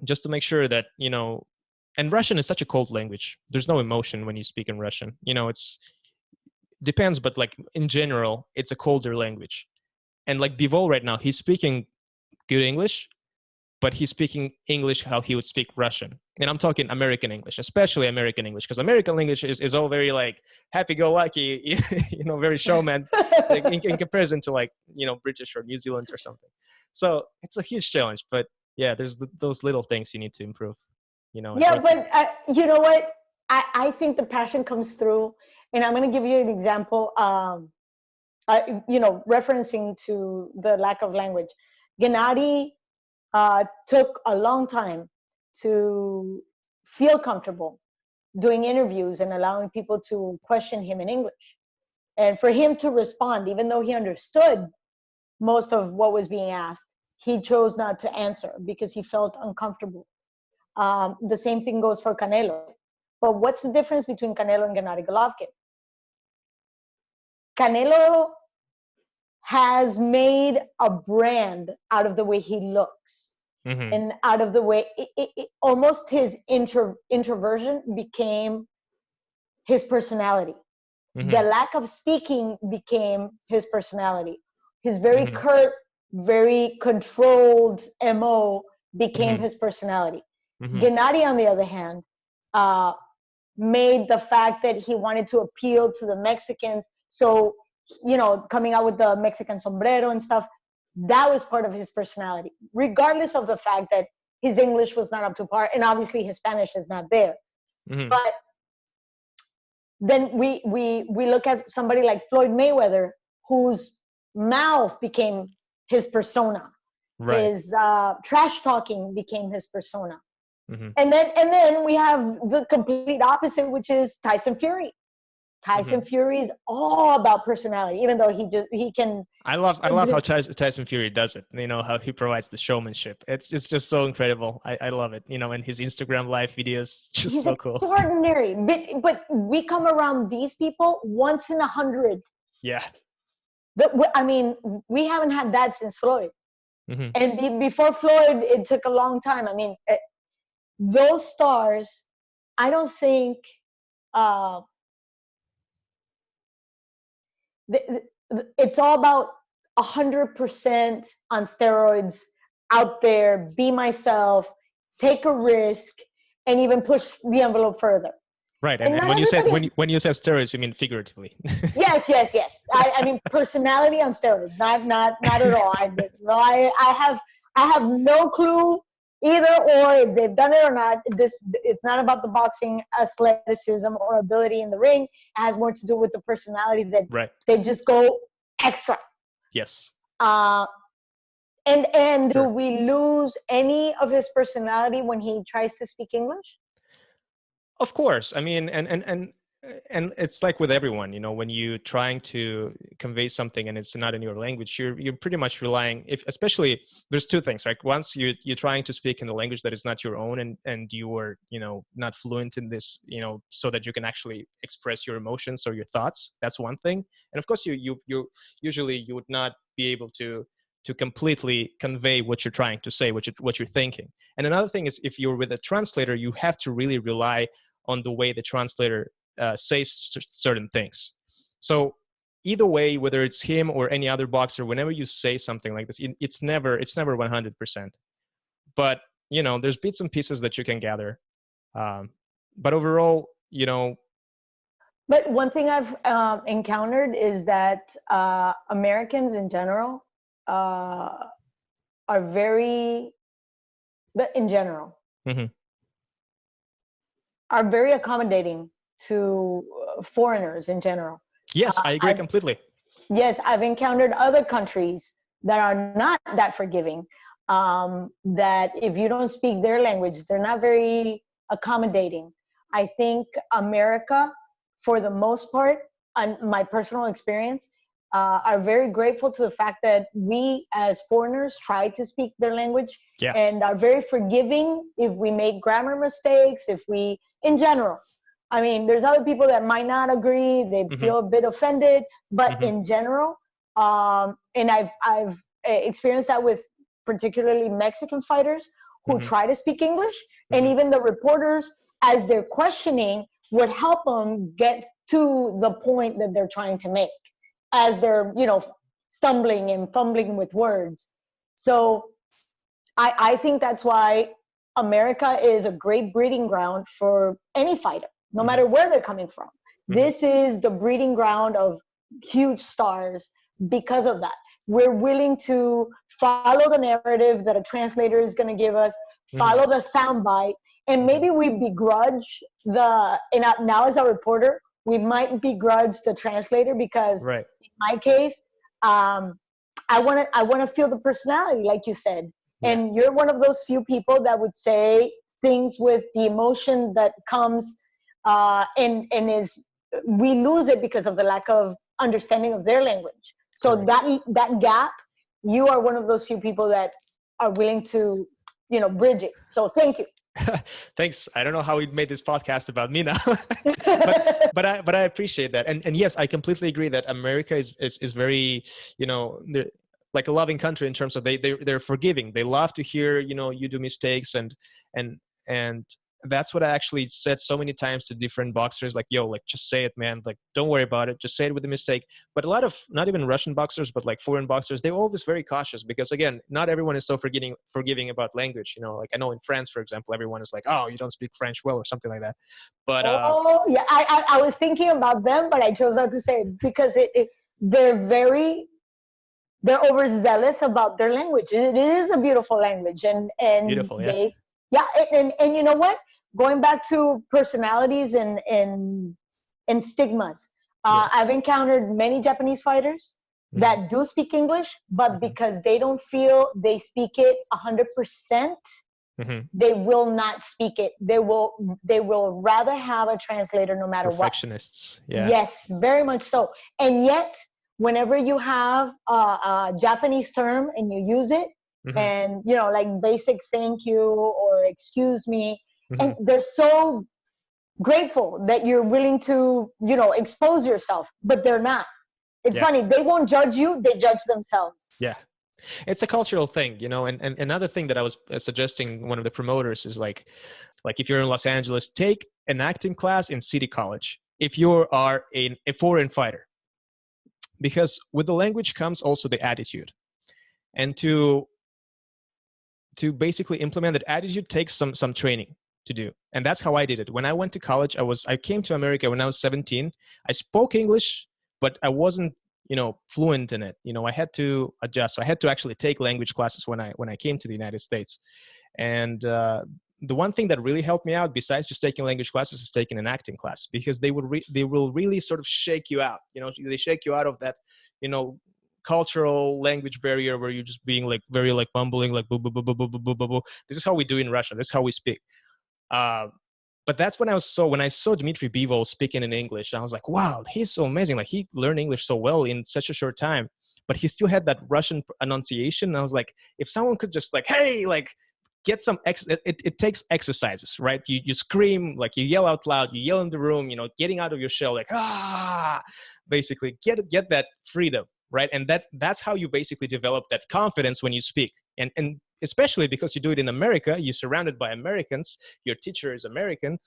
Just to make sure that and Russian is such a cold language. There's no emotion when you speak in Russian. It's depends, but in general, it's a colder language. And Bivol right now, he's speaking good English, but he's speaking English how he would speak Russian. And I'm talking American English, especially American English, because American English is all very happy-go-lucky, very showman in comparison to British or New Zealand or something. So it's a huge challenge, but yeah, there's those little things you need to improve. Yeah, but you know what? I think the passion comes through, and I'm going to give you an example. Referencing to the lack of language, Gennady took a long time to feel comfortable doing interviews and allowing people to question him in English. And for him to respond, even though he understood most of what was being asked, he chose not to answer because he felt uncomfortable. The same thing goes for Canelo. But what's the difference between Canelo and Gennady Golovkin? Canelo has made a brand out of the way he looks. Mm-hmm. And out of the way, almost his introversion became his personality. Mm-hmm. The lack of speaking became his personality. His very mm-hmm. curt, very controlled MO became mm-hmm. his personality. Mm-hmm. Gennady, on the other hand, made the fact that he wanted to appeal to the Mexicans. So, coming out with the Mexican sombrero and stuff, that was part of his personality, regardless of the fact that his English was not up to par, and obviously his Spanish is not there. Mm-hmm. But then we look at somebody like Floyd Mayweather, whose mouth became his persona. Right. His trash talking became his persona. Mm-hmm. And then we have the complete opposite, which is Tyson Fury. Tyson mm-hmm. Fury is all about personality, even though he can. I love how Tyson Fury does it. How he provides the showmanship. It's just so incredible. I love it. And his Instagram live videos, just he's so cool. Extraordinary. But we come around these people once in 100. Yeah. We haven't had that since Floyd. Mm-hmm. And before Floyd, it took a long time. Those stars, I don't think. It's all about 100% on steroids, out there, be myself, take a risk, and even push the envelope further. Right, and when you said steroids, you mean figuratively. Yes. I mean personality on steroids, not at all. I have no clue either or if they've done it or not. It's not about the boxing athleticism or ability in the ring. It has more to do with the personality that right. They just go extra. Yes. And sure. Do we lose any of his personality when he tries to speak English? Of course. I mean, and and it's like with everyone, you know, when you're trying to convey something and it's not in your language, you're pretty much relying, if especially there's two things, right? Once you're trying to speak in the language that is not your own, and you are, you know, not fluent in this, you know, so that you can actually express your emotions or your thoughts. That's one thing. And of course, you usually you would not be able to completely convey what you're trying to say, what you're thinking. And another thing is, if you're with a translator, you have to really rely on the way the translator says certain things. So either way, whether it's him or any other boxer, whenever you say something like this, it's never 100%. But you know, there's bits and pieces that you can gather. But overall, you know. But one thing I've encountered is that Americans in general are very, in general, Mm-hmm. are very accommodating to foreigners in general. Yes, I agree completely. Yes, I've encountered other countries that are not that forgiving. That if you don't speak their language, they're not very accommodating. I think America, for the most part, on my personal experience, are very grateful to the fact that we as foreigners try to speak their language, Yeah. and are very forgiving if we make grammar mistakes, if we, in general. I mean, there's other people that might not agree, they Mm-hmm. feel a bit offended, but Mm-hmm. in general, and I've experienced that with particularly Mexican fighters who Mm-hmm. try to speak English, and Mm-hmm. even the reporters, as they're questioning, would help them get to the point that they're trying to make, as they're, you know, stumbling and fumbling with words. So I think that's why America is a great breeding ground for any fighter, no matter where they're coming from. Mm-hmm. This is the breeding ground of huge stars because of that. We're willing to follow the narrative that a translator is going to give us, follow the soundbite, and maybe we begrudge and now as a reporter, we might begrudge the translator because, right, in my case, I want to feel the personality, like you said. Yeah. And you're one of those few people that would say things with the emotion that comes, and is, we lose it because of the lack of understanding of their language. So that gap, you are one of those few people that are willing to, you know, bridge it. So thank you. Thanks. I don't know how we made this podcast about me now, but I appreciate that. And yes, I completely agree that America is very, you know, like a loving country in terms of they're forgiving. They love to hear, you know, you do mistakes, and that's what I actually said so many times to different boxers, like, yo, like, just say it, man. Like, don't worry about it. Just say it with the mistake. But a lot of, not even Russian boxers, but like foreign boxers, they're always very cautious because, again, not everyone is so forgiving about language. You know, like I know in France, for example, everyone is like, oh, you don't speak French well or something like that. But oh yeah, I was thinking about them, but I chose not to say it because they're overzealous about their language. It is a beautiful language, and beautiful, yeah. they, yeah, and you know what? Going back to personalities and stigmas, I've encountered many Japanese fighters that do speak English, but because they don't feel they speak it 100%, they will not speak it. They will rather have a translator no matter what. Perfectionists, yeah. Yes, very much so. And yet, whenever you have a Japanese term and you use it, and, you know, like basic thank you or excuse me, and they're so grateful that you're willing to, you know, expose yourself, but they're not. It's funny. They won't judge you. They judge themselves. Yeah. It's a cultural thing, you know, and another thing that I was suggesting one of the promoters is like if you're in Los Angeles, take an acting class in City College if you are a foreign fighter, because with the language comes also the attitude, and to basically implement that attitude takes some training to do. And that's how I did it. When I went to college, I came to America when I was 17. I spoke English, but I wasn't, you know, fluent in it. You know, I had to adjust. So I had to actually take language classes when I came to the United States. And the one thing that really helped me out, besides just taking language classes, is taking an acting class, because they will really sort of shake you out. You know, they shake you out of that, you know, cultural language barrier where you're just being like very like bumbling, like boo boo boo boo boo boo boo boo. This is how we do in Russia. This is how we speak. But but that's when when I saw Dmitry Bivo speaking in English, I was like, wow, he's so amazing. Like he learned English so well in such a short time, but he still had that Russian enunciation. And I was like, if someone could just like, hey, like get some, it takes exercises, right? You scream, like you yell out loud, you yell in the room, getting out of your shell, like, basically get that freedom, right? And that's how you basically develop that confidence when you speak. And especially because you do it in America, you're surrounded by Americans, your teacher is American,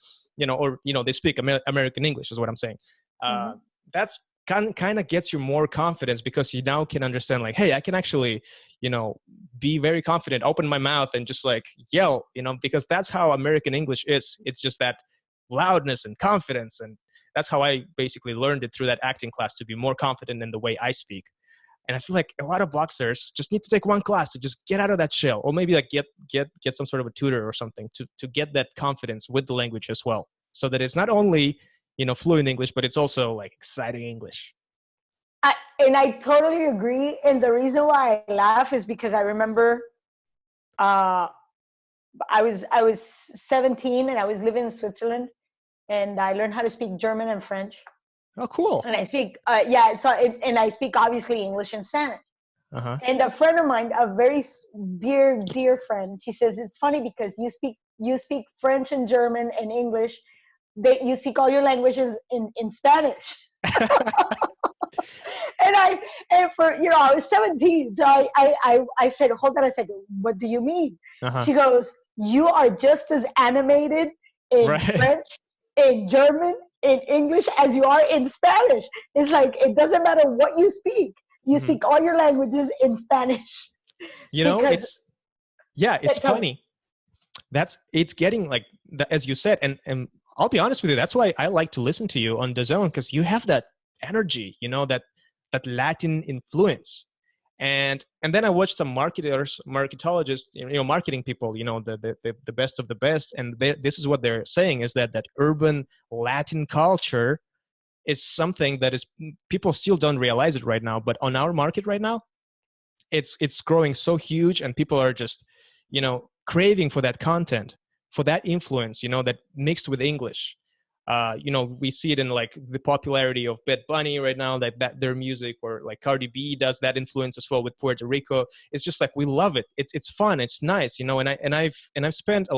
or they speak American English is what I'm saying. That's kind of gets you more confidence, because you now can understand, like, hey, I can actually be very confident, open my mouth and just like yell, because that's how American English is. It's just that loudness and confidence. And that's how I basically learned it, through that acting class, to be more confident in the way I speak. And I feel like a lot of boxers just need to take one class to just get out of that shell, or maybe like get some sort of a tutor or something to get that confidence with the language as well, so that it's not only fluent English, but it's also like exciting English. And I totally agree. And the reason why I laugh is because I remember I was 17 and I was living in Switzerland, and I learned how to speak German and French. Oh, cool. And I speak, and I speak obviously English and Spanish. Uh-huh. And a friend of mine, a very dear friend, she says, it's funny because you speak French and German and English. You speak all your languages in Spanish. I was 17, so I said, hold on a second, what do you mean? Uh-huh. She goes, you are just as animated in French, in German, in English as you are in Spanish. It's like, it doesn't matter what you speak. You speak all your languages in Spanish. It's funny. It's getting like, as you said, and I'll be honest with you, that's why I like to listen to you on DAZN, because you have that energy, that Latin influence. And then I watched some marketologists, marketing people, the best of the best. And this is what they're saying, is that urban Latin culture is something that is, people still don't realize it right now, but on our market right now, it's growing so huge, and people are just, craving for that content, for that influence, that mixed with English. We see it in like the popularity of Bad Bunny right now, that their music, or like Cardi B does that influence as well with Puerto Rico. It's just like, we love it. It's fun. It's nice, and I've spent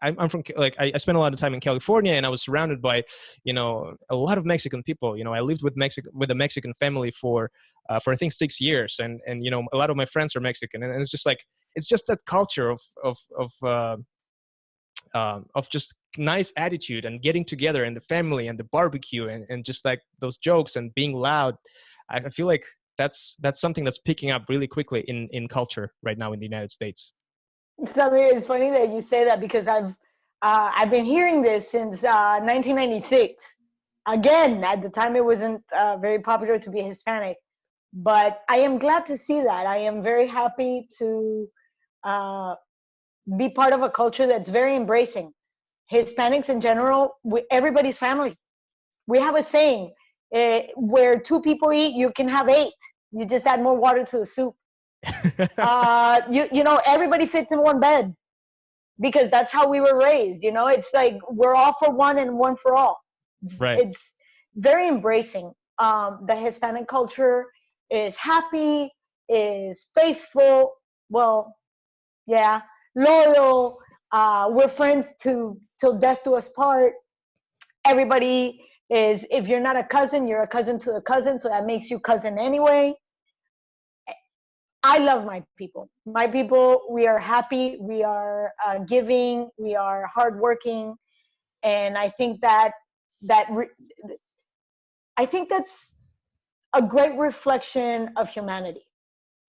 I'm from, like, I spent a lot of time in California, and I was surrounded by, a lot of Mexican people. I lived with a Mexican family for I think 6 years, and a lot of my friends are Mexican, and it's just like, it's just that culture of just nice attitude and getting together, and the family and the barbecue, and just like those jokes and being loud. I feel like that's something that's picking up really quickly in culture right now in the United States. Samir, it's funny that you say that, because I've been hearing this since 1996. Again, at the time it wasn't very popular to be Hispanic, but I am glad to see that. I am very happy to be part of a culture that's very embracing. Hispanics in general, everybody's family. We have a saying, where 2 people eat, you can have 8. You just add more water to the soup. Everybody fits in one bed, because that's how we were raised. It's like, we're all for one and one for all. Right. It's very embracing. The Hispanic culture is happy, is faithful. Well, yeah, loyal. We're friends till death do us part. Everybody is, if you're not a cousin, you're a cousin to a cousin, so that makes you cousin anyway. I love my people. My people, we are happy, we are giving, we are hardworking, and I think I think that's a great reflection of humanity.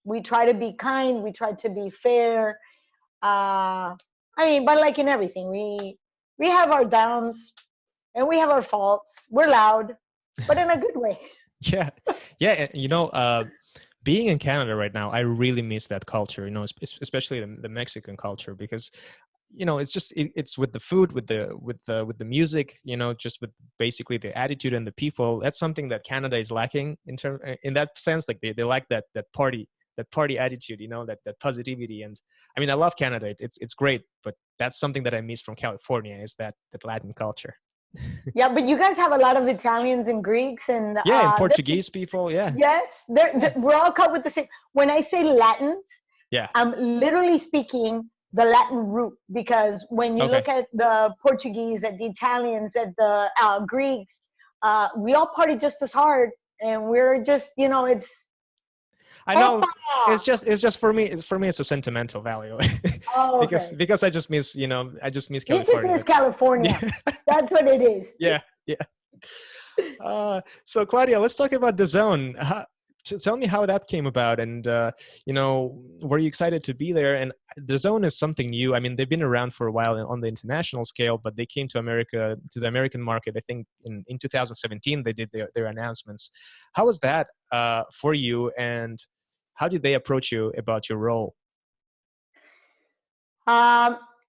We try to be kind, we try to be fair. But like in everything, we have our downs and we have our faults. We're loud, but in a good way. Yeah. Being in Canada right now, I really miss that culture, especially the Mexican culture, because, it's just, it's with the food, with the music, just with basically the attitude and the people. That's something that Canada is lacking in that sense. Like they like that that party attitude, that positivity. And I mean, I love Canada. It's great, but that's something that I miss from California, is that Latin culture. Yeah, but you guys have a lot of Italians and Greeks and Yeah, and Portuguese people. Yeah. yes, we're all cut with the same. When I say Latins, Yeah. I'm literally speaking the Latin root, because when you look at the Portuguese, at the Italians, at the Greeks, we all party just as hard, and we're just, it's. I know. It's just for me. It's a sentimental value. Oh, okay. because I just miss You California. just miss California. Yeah. That's what it is. Yeah. So Claudia, let's talk about DAZN. Tell me how that came about, and were you excited to be there? And DAZN is something new. I mean, they've been around for a while on the international scale, but they came to America, to the American market, I think in 2017. They did their announcements. How was that for you, and how did they approach you about your role?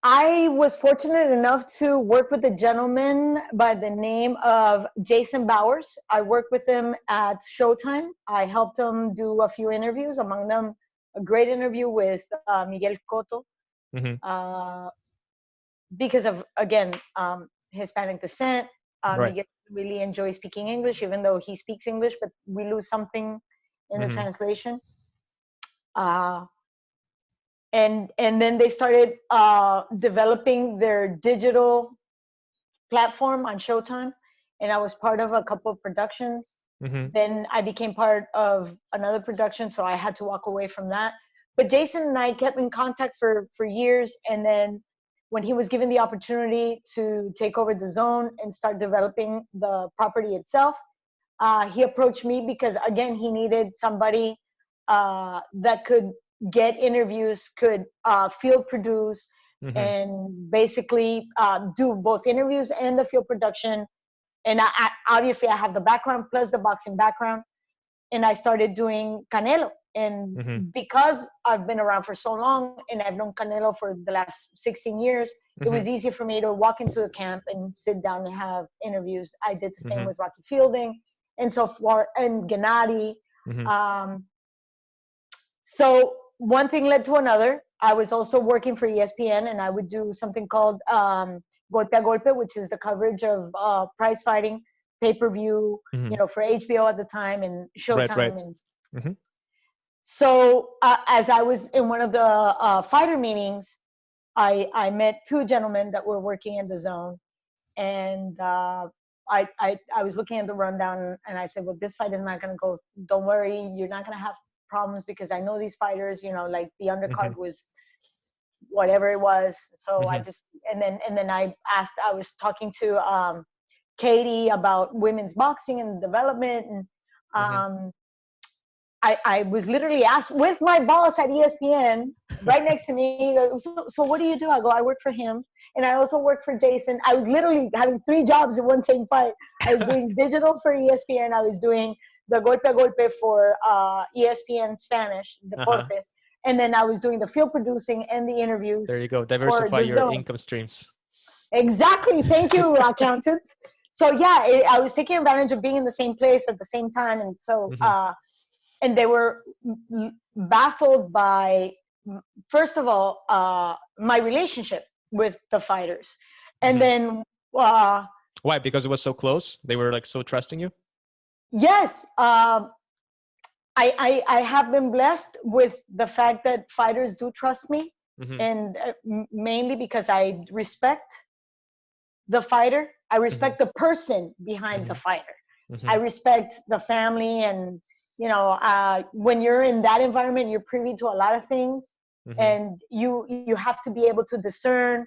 I was fortunate enough to work with a gentleman by the name of Jason Bowers. I worked with him at Showtime. I helped him do a few interviews, among them a great interview with Miguel Cotto, because of, again, Hispanic descent. Right. Miguel really enjoys speaking English, even though he speaks English, but we lose something in the translation. And then they started developing their digital platform on Showtime, and I was part of a couple of productions. Then I became part of another production, so I had to walk away from that. But Jason and I kept in contact for years, and then when he was given the opportunity to take over DAZN and start developing the property itself, he approached me because, again, he needed somebody that could get interviews, could field produce, and basically do both interviews and the field production. And I obviously I have the background plus the boxing background, and I started doing Canelo. And because I've been around for so long and I've known Canelo for the last 16 years, it was easy for me to walk into the camp and sit down and have interviews. I did the same with Rocky Fielding and so forth, and Gennady. So one thing led to another. I was also working for ESPN, and I would do something called Golpe a Golpe, which is the coverage of prize fighting, pay-per-view, for HBO at the time and Showtime. Right. So as I was in one of the fighter meetings, I met two gentlemen that were working in DAZN, and I was looking at the rundown, and I said, well, this fight is not going to go. Don't worry, you're not going to have problems, because I know these fighters, like the undercard was whatever it was. So I just, and then I was talking to Katie about women's boxing and development, and I was literally asked with my boss at ESPN right next to me, so what do you do? I go, I work for him, and I also work for Jason. I was literally having 3 jobs in one same fight. I was doing digital for ESPN. I was doing the Golpe a Golpe for ESPN Spanish, Deportes. And then I was doing the field producing and the interviews. There you go. Diversify your income streams. Exactly. Thank you, accountant. So yeah, I was taking advantage of being in the same place at the same time. And so, and they were baffled by, first of all, my relationship with the fighters. And then... why? Because it was so close? They were like so trusting you? Yes. I have been blessed with the fact that fighters do trust me, and mainly because I respect the fighter. I respect the person behind the fighter. I respect the family, and when you're in that environment, you're privy to a lot of things, and you have to be able to discern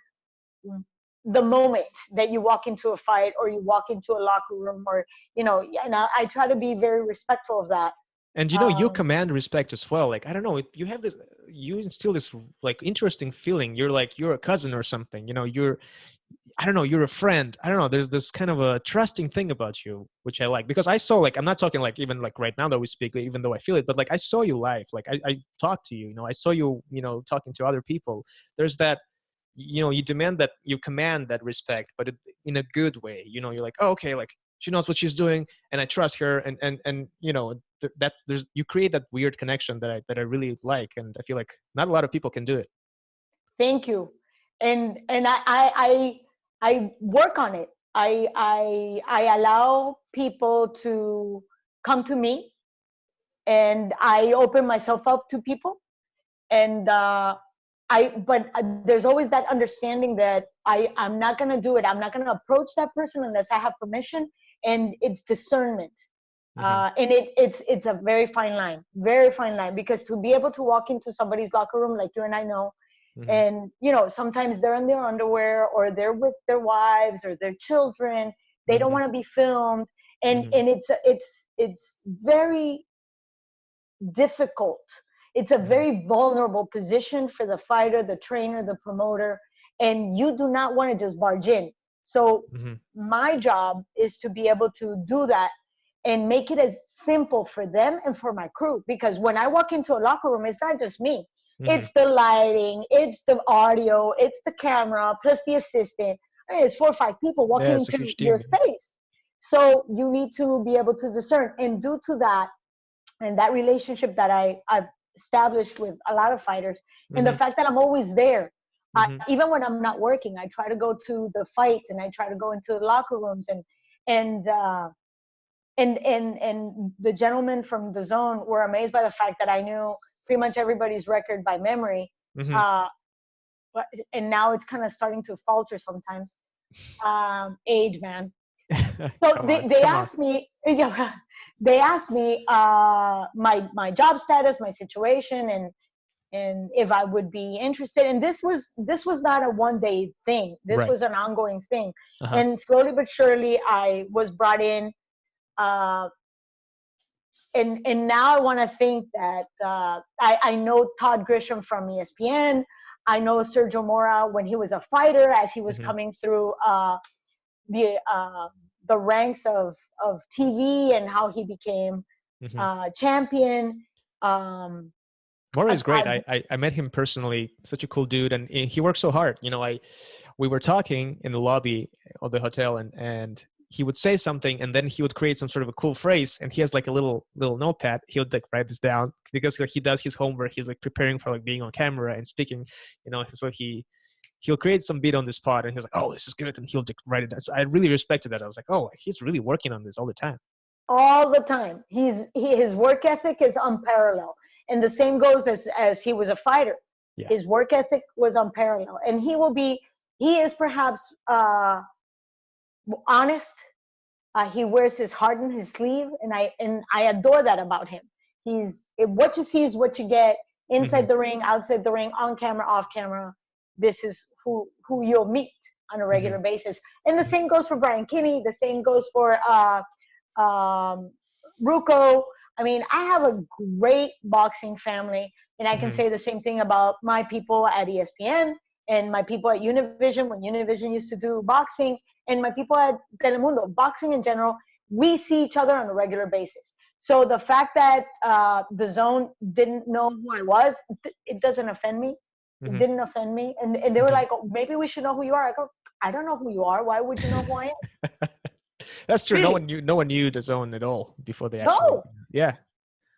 the moment that you walk into a fight or you walk into a locker room, or and I try to be very respectful of that. And you command respect as well. Like, I don't know, you have this, you instill this like interesting feeling. You're like, you're a cousin or something, you're, I don't know, you're a friend. I don't know. There's this kind of a trusting thing about you, which I like, because I saw, like, I'm not talking like even like right now that we speak, even though I feel it, but like I saw you live. Like I talked to you, I saw you, talking to other people. There's that, you command that respect, but in a good way. You're like, oh, okay, like she knows what she's doing, and I trust her, and you know, you create that weird connection that I really like, and I feel like not a lot of people can do it. Thank you. And I work on it. I allow people to come to me, and I open myself up to people. And but there's always that understanding that I'm not going to do it. I'm not going to approach that person unless I have permission, and it's discernment. And it's a very fine line, because to be able to walk into somebody's locker room, like you and I know, and you know, sometimes they're in their underwear, or they're with their wives or their children. They don't want to be filmed, and it's very difficult. It's a very vulnerable position for the fighter, the trainer, the promoter, and you do not want to just barge in. So my job is to be able to do that and make it as simple for them and for my crew. Because when I walk into a locker room, it's not just me. It's the lighting, it's the audio, it's the camera, plus the assistant. I mean, it's 4 or 5 people walking into your space. So you need to be able to discern. And due to that, and that relationship that I've established with a lot of fighters, and the fact that I'm always there, even when I'm not working, I try to go to the fights, and I try to go into the locker rooms, and the gentlemen from the DAZN were amazed by the fact that I knew pretty much everybody's record by memory. And now it's kind of starting to falter sometimes. Age, man. So they asked me, they asked me my job status, my situation, and if I would be interested. And this was not a one-day thing. This was an ongoing thing. And slowly but surely, I was brought in. And now I want to think that I know Todd Grisham from ESPN. I know Sergio Mora when he was a fighter, as he was coming through the ranks of TV, and how he became champion. Mora is great. I met him personally. Such a cool dude, and he works so hard. You know, we were talking in the lobby of the hotel, and he would say something, and then he would create some sort of a cool phrase, and he has like a little notepad. He would like write this down, because like he does his homework. He's like preparing for like being on camera and speaking, you know. So he'll create some beat on the spot, and he's like, "Oh, this is good," and he'll just write it down. So I really respected that. I was like, "Oh, he's really working on this all the time." All the time. His work ethic is unparalleled, and the same goes as he was a fighter. Yeah. His work ethic was unparalleled, and he is perhaps honest. He wears his heart in his sleeve, and I adore that about him. What you see is what you get, inside the ring, outside the ring, on camera, off camera. This is who you'll meet on a regular basis. And the same goes for Brian Kinney. The same goes for Ruko. I mean, I have a great boxing family, and I can say the same thing about my people at ESPN, and my people at Univision, when Univision used to do boxing, and my people at Telemundo, boxing in general. We see each other on a regular basis. So the fact that the DAZN didn't know who I was, it doesn't offend me. It didn't offend me. And they were like, oh, maybe we should know who you are. I go, I don't know who you are. Why would you know who I am? That's true. Really? No one knew the DAZN at all before they actually. No. Yeah.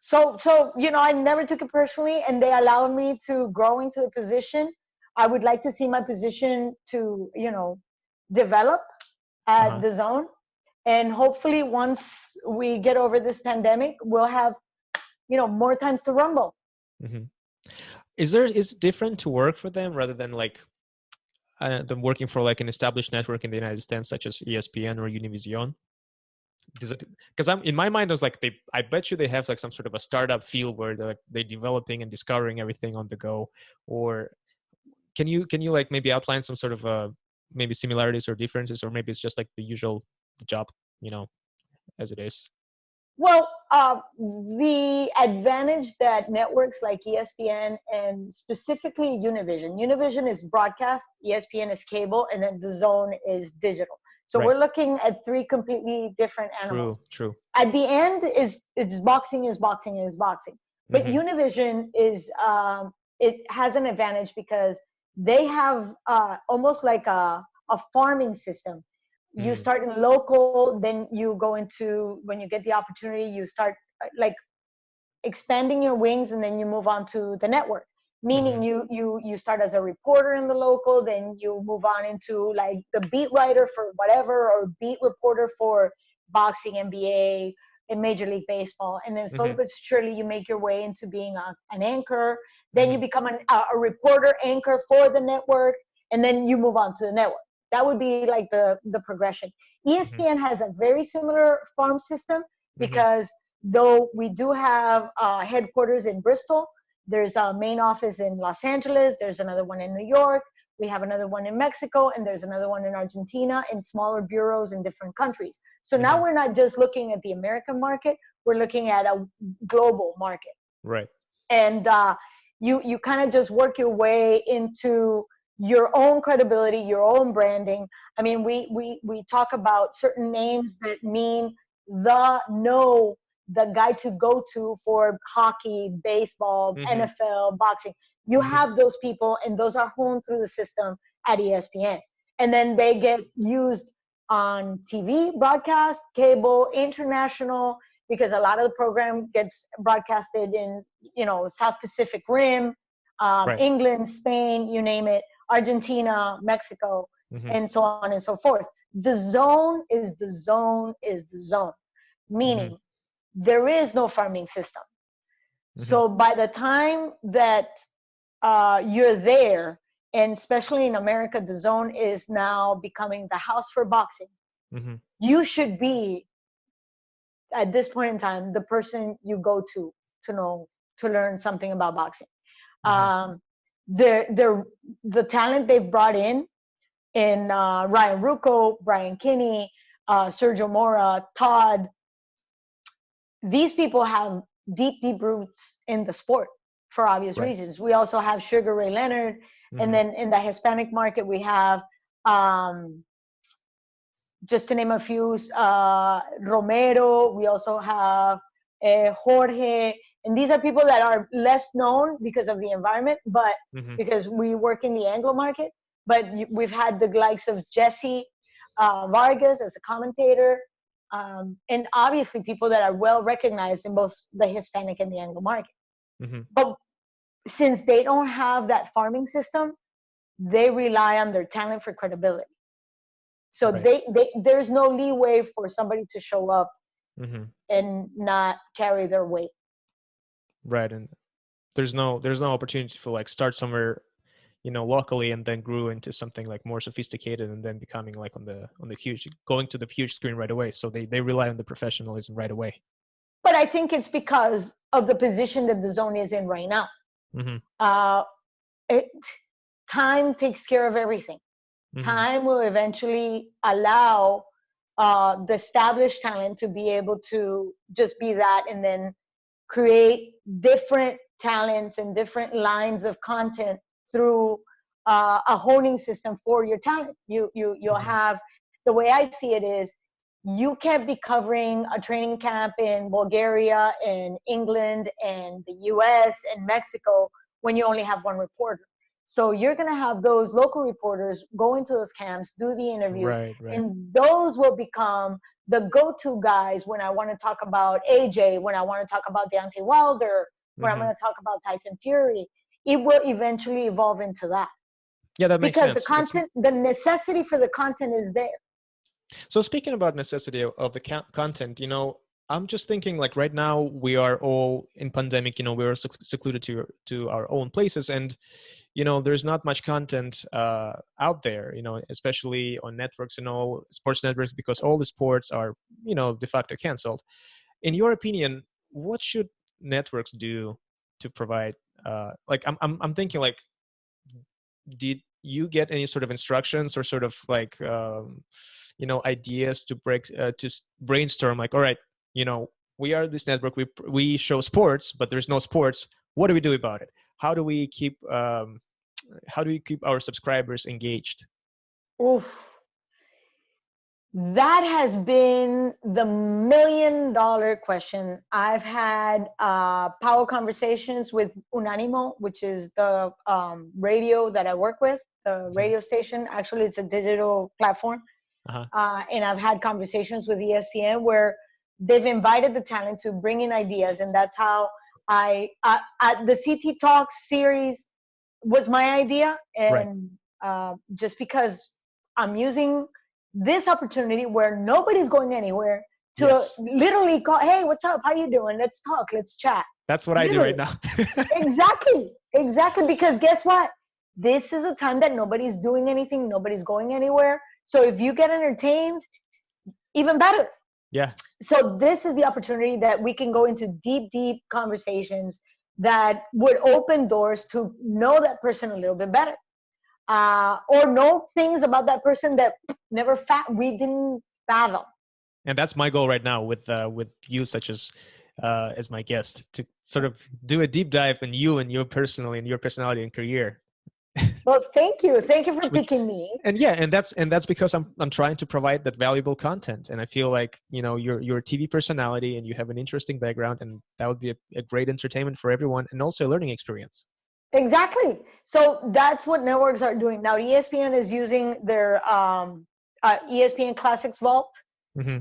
So you know, I never took it personally, and they allowed me to grow into the position. I would like to see my position to, you know, develop at the DAZN, and hopefully once we get over this pandemic, we'll have, you know, more times to rumble. Is it different to work for them rather than like them working for like an established network in the United States, such as ESPN or Univision? Because in my mind, I was like, I bet you they have like some sort of a startup feel where they're developing and discovering everything on the go. Or can you like maybe outline some sort of maybe similarities or differences, or maybe it's just like the job, you know, as it is? Well, the advantage that networks like ESPN and specifically Univision is broadcast, ESPN is cable, and then the DAZN is digital. So we're looking at 3 completely different animals. True. At the end, it's boxing is boxing is boxing. But Univision is it has an advantage because they have almost like a farming system. You start in local, then you go into, when you get the opportunity, you start like expanding your wings, and then you move on to the network. Meaning you start as a reporter in the local, then you move on into like the beat writer for whatever, or beat reporter for boxing, NBA, and Major League Baseball. And then slowly but surely you make your way into being an anchor. Then you become a reporter anchor for the network, and then you move on to the network. That would be like the progression. ESPN has a very similar farm system, because though we do have headquarters in Bristol, there's a main office in Los Angeles, there's another one in New York, we have another one in Mexico, and there's another one in Argentina, and smaller bureaus in different countries. So now we're not just looking at the American market, we're looking at a global market. Right. And you kind of just work your way into your own credibility, your own branding. I mean, we talk about certain names that mean the guy to go to for hockey, baseball, NFL, boxing. You have those people, and those are honed through the system at ESPN. And then they get used on TV, broadcast, cable, international, because a lot of the program gets broadcasted in, South Pacific Rim, England, Spain, you name it, Argentina, Mexico, and so on and so forth. The zone is the zone is the zone, meaning there is no farming system. So by the time that you're there, and especially in America, the zone is now becoming the house for boxing. You should be, at this point in time, the person you go to learn something about boxing. The talent they've brought in Ryan Rucco, Brian Kinney, Sergio Mora, Todd, these people have deep roots in the sport for obvious reasons. We also have Sugar Ray Leonard, and then in the Hispanic market we have, just to name a few, Romero. We also have Jorge, and these are people that are less known because of the environment, but because we work in the Anglo market. But we've had the likes of Jesse Vargas as a commentator, and obviously people that are well recognized in both the Hispanic and the Anglo market. But since they don't have that farming system, they rely on their talent for credibility. So there's no leeway for somebody to show up and not carry their weight. Right. And there's no opportunity for like start somewhere, locally, and then grew into something like more sophisticated, and then becoming like on the going to the huge screen right away. So they rely on the professionalism right away. But I think it's because of the position that the zone is in right now. Time takes care of everything. Time will eventually allow the established talent to be able to just be that, and then create different talents and different lines of content through a honing system for your talent. You'll have, the way I see it is, you can't be covering a training camp in Bulgaria and England and the US and Mexico when you only have one reporter. So you're going to have those local reporters go into those camps, do the interviews, and those will become the go-to guys when I want to talk about AJ, when I want to talk about Deontay Wilder, when I'm going to talk about Tyson Fury. It will eventually evolve into that. Yeah, that makes sense. Because the content, the necessity for the content is there. So speaking about necessity of the content, I'm just thinking, like, right now we are all in pandemic, we are secluded to our own places, and there's not much content out there, especially on networks and all sports networks, because all the sports are de facto canceled. In your opinion, what should networks do to provide I'm thinking, like, did you get any sort of instructions or sort of like ideas to brainstorm, like, all right, we are this network, we show sports, but there's no sports. What do we do about it? How do we keep our subscribers engaged? Oof. That has been the $1 million question. I've had power conversations with UNANIMO, which is the radio that I work with, the radio station. Actually, it's a digital platform. And I've had conversations with ESPN where they've invited the talent to bring in ideas, and that's how the CT Talks series was my idea, and just because I'm using this opportunity where nobody's going anywhere to literally call, hey, what's up? How you doing? Let's talk. Let's chat. That's what literally. I do right now. Exactly. Because guess what? This is a time that nobody's doing anything. Nobody's going anywhere. So if you get entertained, even better. Yeah. So this is the opportunity that we can go into deep conversations that would open doors to know that person a little bit better. Or know things about that person that we didn't fathom. And that's my goal right now with you, such as my guest, to sort of do a deep dive in you and your personality and career. Well, thank you for picking me. And that's because I'm trying to provide that valuable content, and I feel like you're a TV personality and you have an interesting background, and that would be a great entertainment for everyone, and also a learning experience. Exactly. So that's what networks are doing now. ESPN is using their ESPN Classics Vault,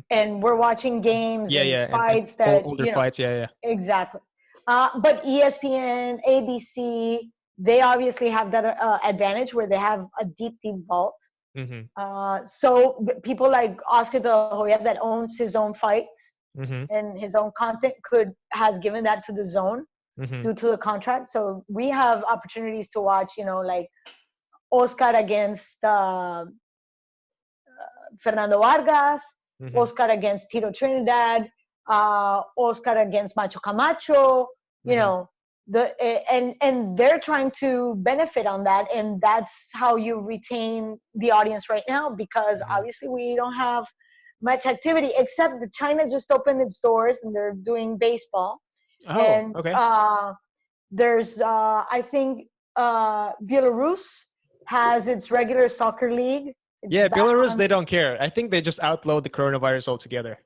and we're watching games and fights and older fights. Exactly. But ESPN, ABC, they obviously have that advantage where they have a deep vault. So people like Oscar De La Hoya that owns his own fights and his own content has given that to the DAZN. Due to the contract. So we have opportunities to watch, like Oscar against Fernando Vargas, Oscar against Tito Trinidad, Oscar against Macho Camacho, and they're trying to benefit on that. And that's how you retain the audience right now, because obviously we don't have much activity, except that China just opened its doors and they're doing baseball. Okay. There's, I think, Belarus has its regular soccer league. Belarus, they don't care. I think they just outlawed the coronavirus altogether.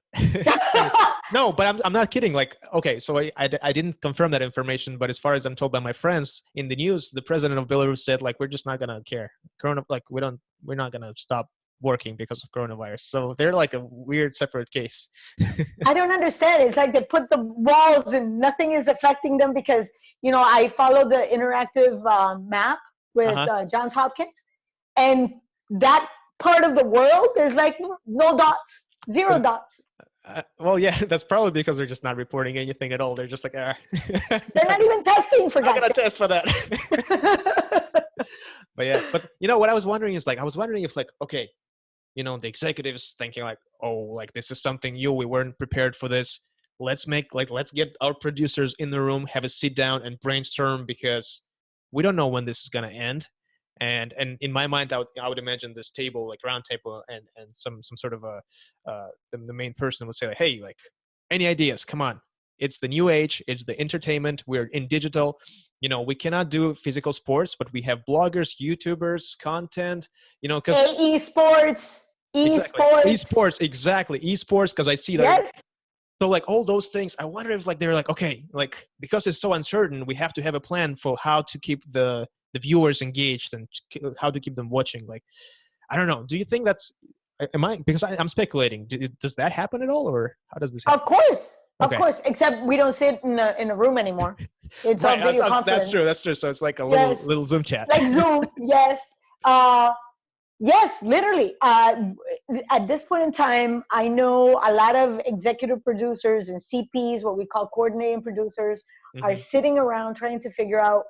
No, but I'm not kidding. Like, okay, so I didn't confirm that information, but as far as I'm told by my friends in the news, the president of Belarus said, like, we're just not gonna care. We're not gonna stop working because of coronavirus. So they're like a weird separate case. I don't understand. It's like they put the walls and nothing is affecting them because, I follow the interactive map with Johns Hopkins, and that part of the world is like no dots, zero dots. Well, yeah, that's probably because they're just not reporting anything at all. They're just like, They're not even testing for that. I'm going to test for that. But what I was wondering is if okay, the executives thinking like, oh, like this is something new. We weren't prepared for this. Let's get our producers in the room, have a sit down and brainstorm, because we don't know when this is going to end. And in my mind, I would imagine this table, like round table, and some sort of the main person would say like, hey, like, any ideas? Come on. It's the new age. It's the entertainment. We're in digital. We cannot do physical sports, but we have bloggers, YouTubers, content, because esports. Exactly. Esports. Cause I see that. Yes. So like all those things, I wonder if like, they're like, okay, like, because it's so uncertain, we have to have a plan for how to keep the viewers engaged and how to keep them watching. Like, I don't know. Do you think because I'm speculating, does that happen at all, or how does this happen? Of course, except we don't sit in a room anymore. It's all video conference. That's true. So it's like a little Zoom chat. Like Zoom, yes. Yes, literally. At this point in time, I know a lot of executive producers and CPs, what we call coordinating producers, are sitting around trying to figure out,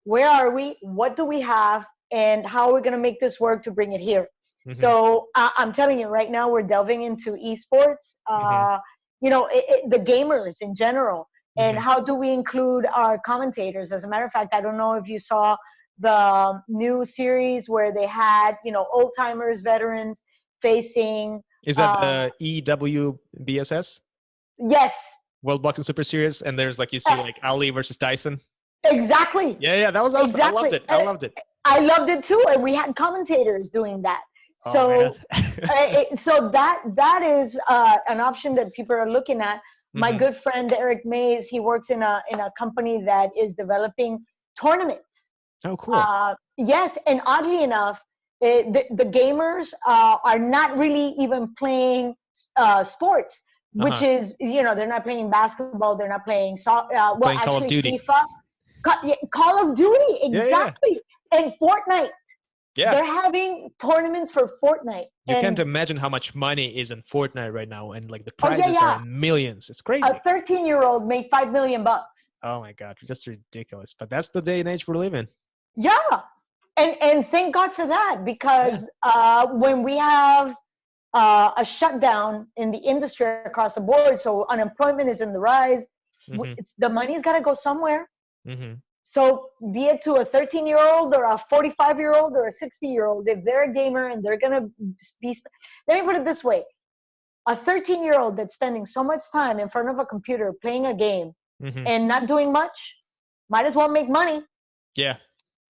where are we? What do we have? And how are we going to make this work to bring it here? So I'm telling you right now, we're delving into esports, the gamers in general. And how do we include our commentators? As a matter of fact, I don't know if you saw the new series where they had, old timers, veterans facing. Is that the EWBSS? Yes. World Boxing Super Series. And there's like, you see like Ali versus Tyson. Exactly. Yeah, that was awesome. Exactly. I loved it. I loved it too. And we had commentators doing that. So, so that is an option that people are looking at. My good friend Eric Mays, he works in a company that is developing tournaments. Oh, cool. Yes, and oddly enough, The gamers are not really even playing sports, which is, they're not playing basketball, they're not playing well, Playing Call of actually Duty. FIFA, Call of Duty, Yeah. exactly, and Fortnite. Yeah. They're having tournaments for Fortnite. You can't imagine how much money is in Fortnite right now, and like the Oh, yeah, prizes are yeah. in millions. It's crazy. A 13-year-old made $5 million. Oh my God, just ridiculous. But that's the day and age we're living. Yeah, and thank God for that, because when we have a shutdown in the industry across the board, so unemployment is in the rise. The money's got to go somewhere. So be it to a 13-year-old or a 45-year-old or a 60-year-old, if they're a gamer and they're gonna be, let me put it this way: a 13-year-old that's spending so much time in front of a computer playing a game and not doing much, might as well make money. Yeah.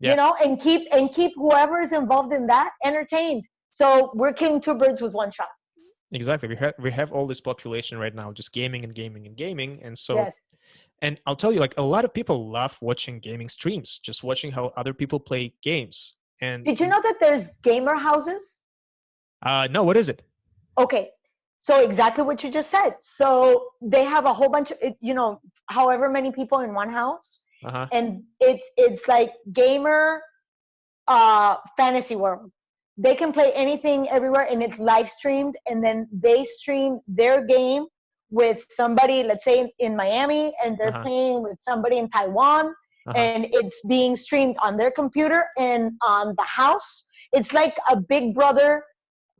And keep whoever is involved in that entertained. So we're killing two birds with one shot. Exactly. We have all this population right now just gaming and gaming and gaming, and so. Yes. And I'll tell you, like, a lot of people love watching gaming streams, just watching how other people play games. And did you know that there's gamer houses? No, what is it? Okay, so exactly what you just said. So they have a whole bunch of, however many people in one house, and it's like gamer fantasy world. They can play anything everywhere, and it's live streamed, and then they stream their game with somebody, let's say in Miami, and they're playing with somebody in Taiwan, and it's being streamed on their computer and on the house. It's like a Big Brother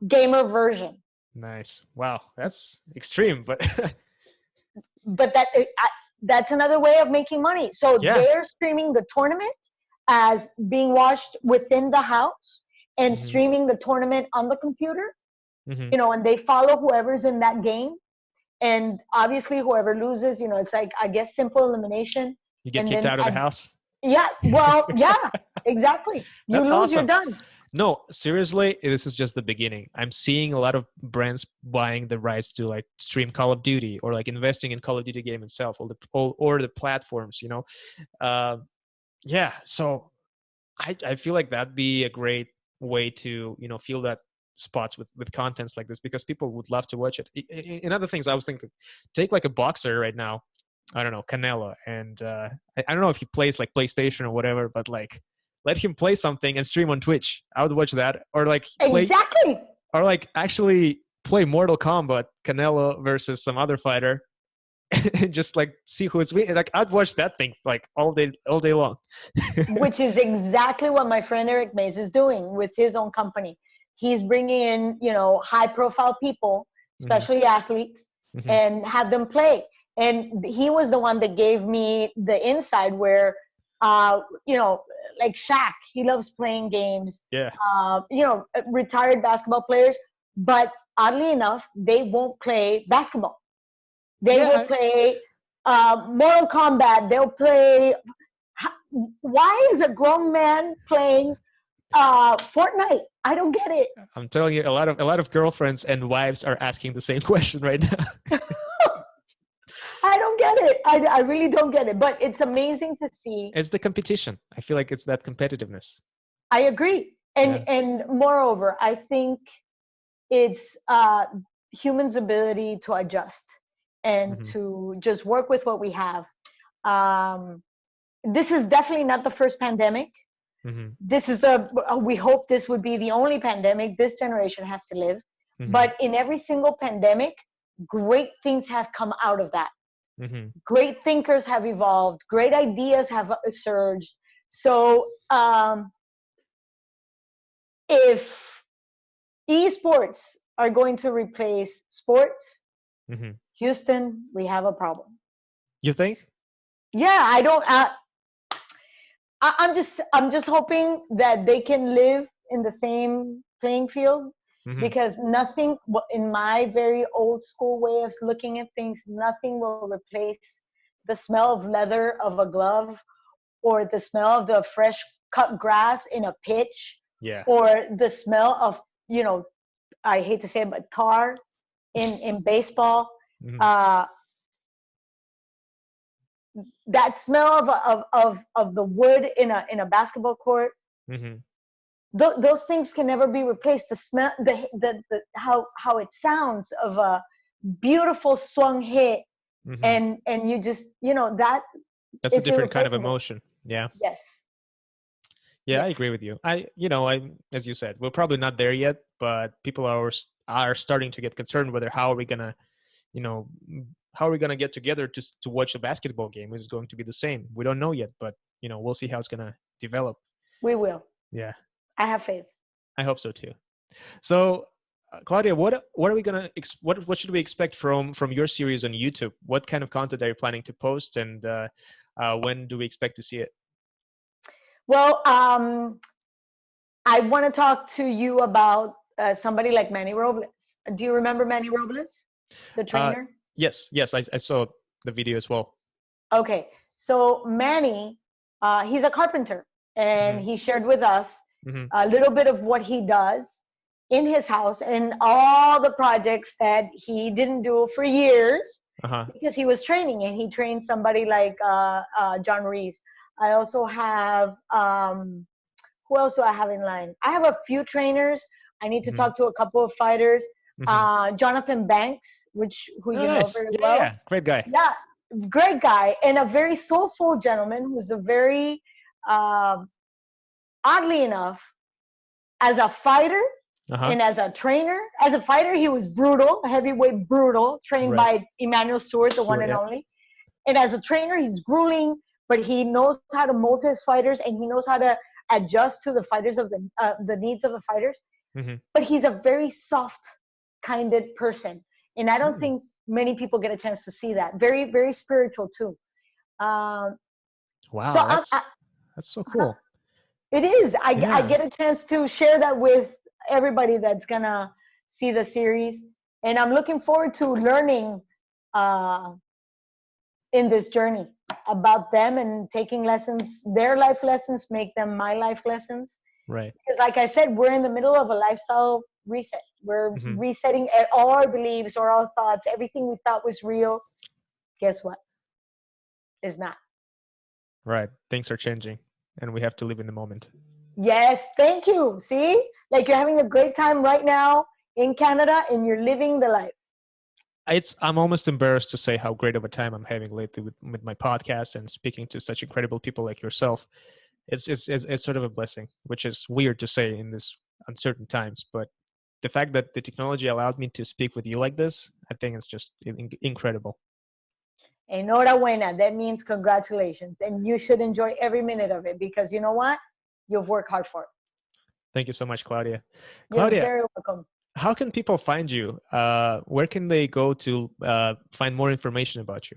gamer version. Nice. Wow, that's extreme, but that's another way of making money. So they're streaming the tournament as being watched within the house, and streaming the tournament on the computer, and they follow whoever's in that game. And obviously whoever loses, it's like, I guess, simple elimination. You get kicked out of the house. Yeah, well, yeah, exactly. You That's lose, awesome. you're done. No, seriously, this is just the beginning. I'm seeing a lot of brands buying the rights to like stream Call of Duty, or like investing in Call of Duty game itself, or the platforms, Yeah, so I feel like that'd be a great way to, fill that spots with contents like this, because people would love to watch it. In other things, I was thinking, take like a boxer right now, I don't know, Canelo, and I don't know if he plays like PlayStation or whatever, but like let him play something and stream on Twitch. I would watch that. Or like exactly. Or like actually play Mortal Kombat, Canelo versus some other fighter, and just like see who's winning. Like I'd watch that thing like all day long. Which is exactly what my friend Eric Mays is doing with his own company. He's bringing in, high profile people, especially athletes, and have them play. And he was the one that gave me the inside where, like Shaq, he loves playing games. Yeah. Retired basketball players, but oddly enough, they won't play basketball. They will play Mortal Kombat. They'll play. Why is a grown man playing Fortnite? I don't get it. I'm telling you, a lot of girlfriends and wives are asking the same question right now. I don't get it. I really don't get it. But it's amazing to see. It's the competition. I feel like it's that competitiveness. I agree. And moreover, I think it's humans' ability to adjust and to just work with what we have. This is definitely not the first pandemic. This is we hope this would be the only pandemic this generation has to live. But in every single pandemic, great things have come out of that. Great thinkers have evolved. Great ideas have surged. So if esports are going to replace sports, Houston, we have a problem. You think? Yeah, I don't. I'm just hoping that they can live in the same playing field, because nothing, in my very old school way of looking at things, nothing will replace the smell of leather of a glove, or the smell of the fresh cut grass in a pitch, or the smell of, I hate to say it, but tar in baseball. That smell of the wood in a basketball court. those things can never be replaced. The smell, the how it sounds of a beautiful swung hit, Hmm. and you just, you know, that That's a is different kind of irreplaceable. emotion. Yeah. Yes. Yeah, I Yes. agree with you. As you said, we're probably not there yet, but people are starting to get concerned whether how are we gonna, you know, how are we gonna get together to watch a basketball game? Is it going to be the same? We don't know yet, but we'll see how it's gonna develop. We will. Yeah, I have faith. I hope so too. So, Claudia, what are we gonna what should we expect from your series on YouTube? What kind of content are you planning to post, and when do we expect to see it? Well, I want to talk to you about somebody like Manny Robles. Do you remember Manny Robles, the Uh, trainer? yes, I saw the video as well. Okay, so Manny, he's a carpenter, and Hmm. he shared with us Hmm. a little bit of what he does in his house and all the projects that he didn't do for years Uh-huh. because he was training, and he trained somebody like John Reese. I also have, who else do I have in line? I have a few trainers. I need to Hmm. talk to a couple of fighters. Hmm. Jonathan Banks, who Oh, you know nice. very Yeah, well. yeah, great guy. Yeah, great guy, and a very soulful gentleman who's a very, um, oddly enough, as a fighter Uh-huh. and as a trainer. As a fighter, he was brutal, heavyweight brutal, trained Right. by Emmanuel Stewart, the one Stewart, and yeah. only. And as a trainer, he's grueling, but he knows how to mold his fighters, and he knows how to adjust to the fighters of the needs of the fighters. Hmm. But he's a very soft-kinded person, and I don't think many people get a chance to see that. Very, very spiritual too. Um, so Wow, that's so cool. it is. I Yeah. get a chance to share that with everybody that's gonna see the series, and I'm looking forward to learning uh, in this journey about them and taking lessons, their life lessons, make them my life lessons. Right. Because, like I said, we're in the middle of a lifestyle reset. We're Hmm. resetting all our beliefs or our thoughts. Everything we thought was real, guess what? Is not. Right. Things are changing, and we have to live in the moment. Yes, thank you. See, like you're having a great time right now in Canada and you're living the life. I'm almost embarrassed to say how great of a time I'm having lately with my podcast and speaking to such incredible people like yourself. It's sort of a blessing, which is weird to say in this uncertain times, but the fact that the technology allowed me to speak with you like this, I think it's just incredible. Enhorabuena. That means congratulations. And you should enjoy every minute of it because you know what? You've worked hard for it. Thank you so much, Claudia. You're Claudia, very welcome. how can people find you? Where can they go to find more information about you?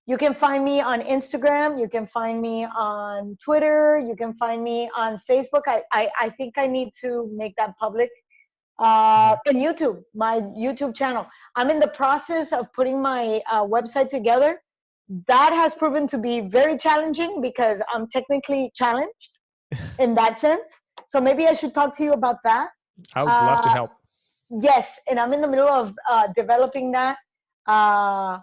You can find me on Instagram. You can find me on Twitter. You can find me on Facebook. I think I need to make that public. Mhm. And YouTube, my YouTube channel. I'm in the process of putting my website together. That has proven to be very challenging because I'm technically challenged in that sense. So maybe I should talk to you about that. I would love to Uh, help. yes, and I'm in the middle of developing that. Uh,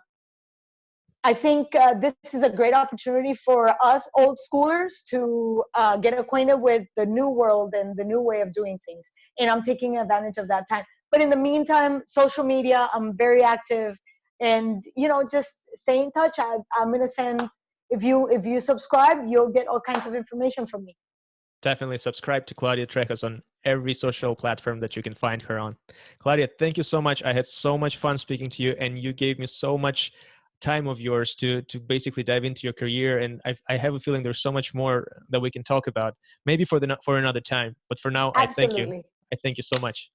I think this is a great opportunity for us old schoolers to get acquainted with the new world and the new way of doing things. And I'm taking advantage of that time. But in the meantime, social media, I'm very active, and just stay in touch. I'm gonna send, if you subscribe, you'll get all kinds of information from me. Definitely subscribe to Claudia Trejos on every social platform that you can find her on. Claudia, thank you so much. I had so much fun speaking to you, and you gave me so much time of yours to basically dive into your career. And I have a feeling there's so much more that we can talk about, maybe for another time. But for now, I thank you. Absolutely. I thank you so much.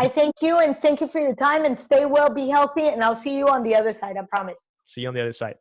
I thank you, and thank you for your time, and stay well, be healthy, and I'll see you on the other side, I promise. See you on the other side.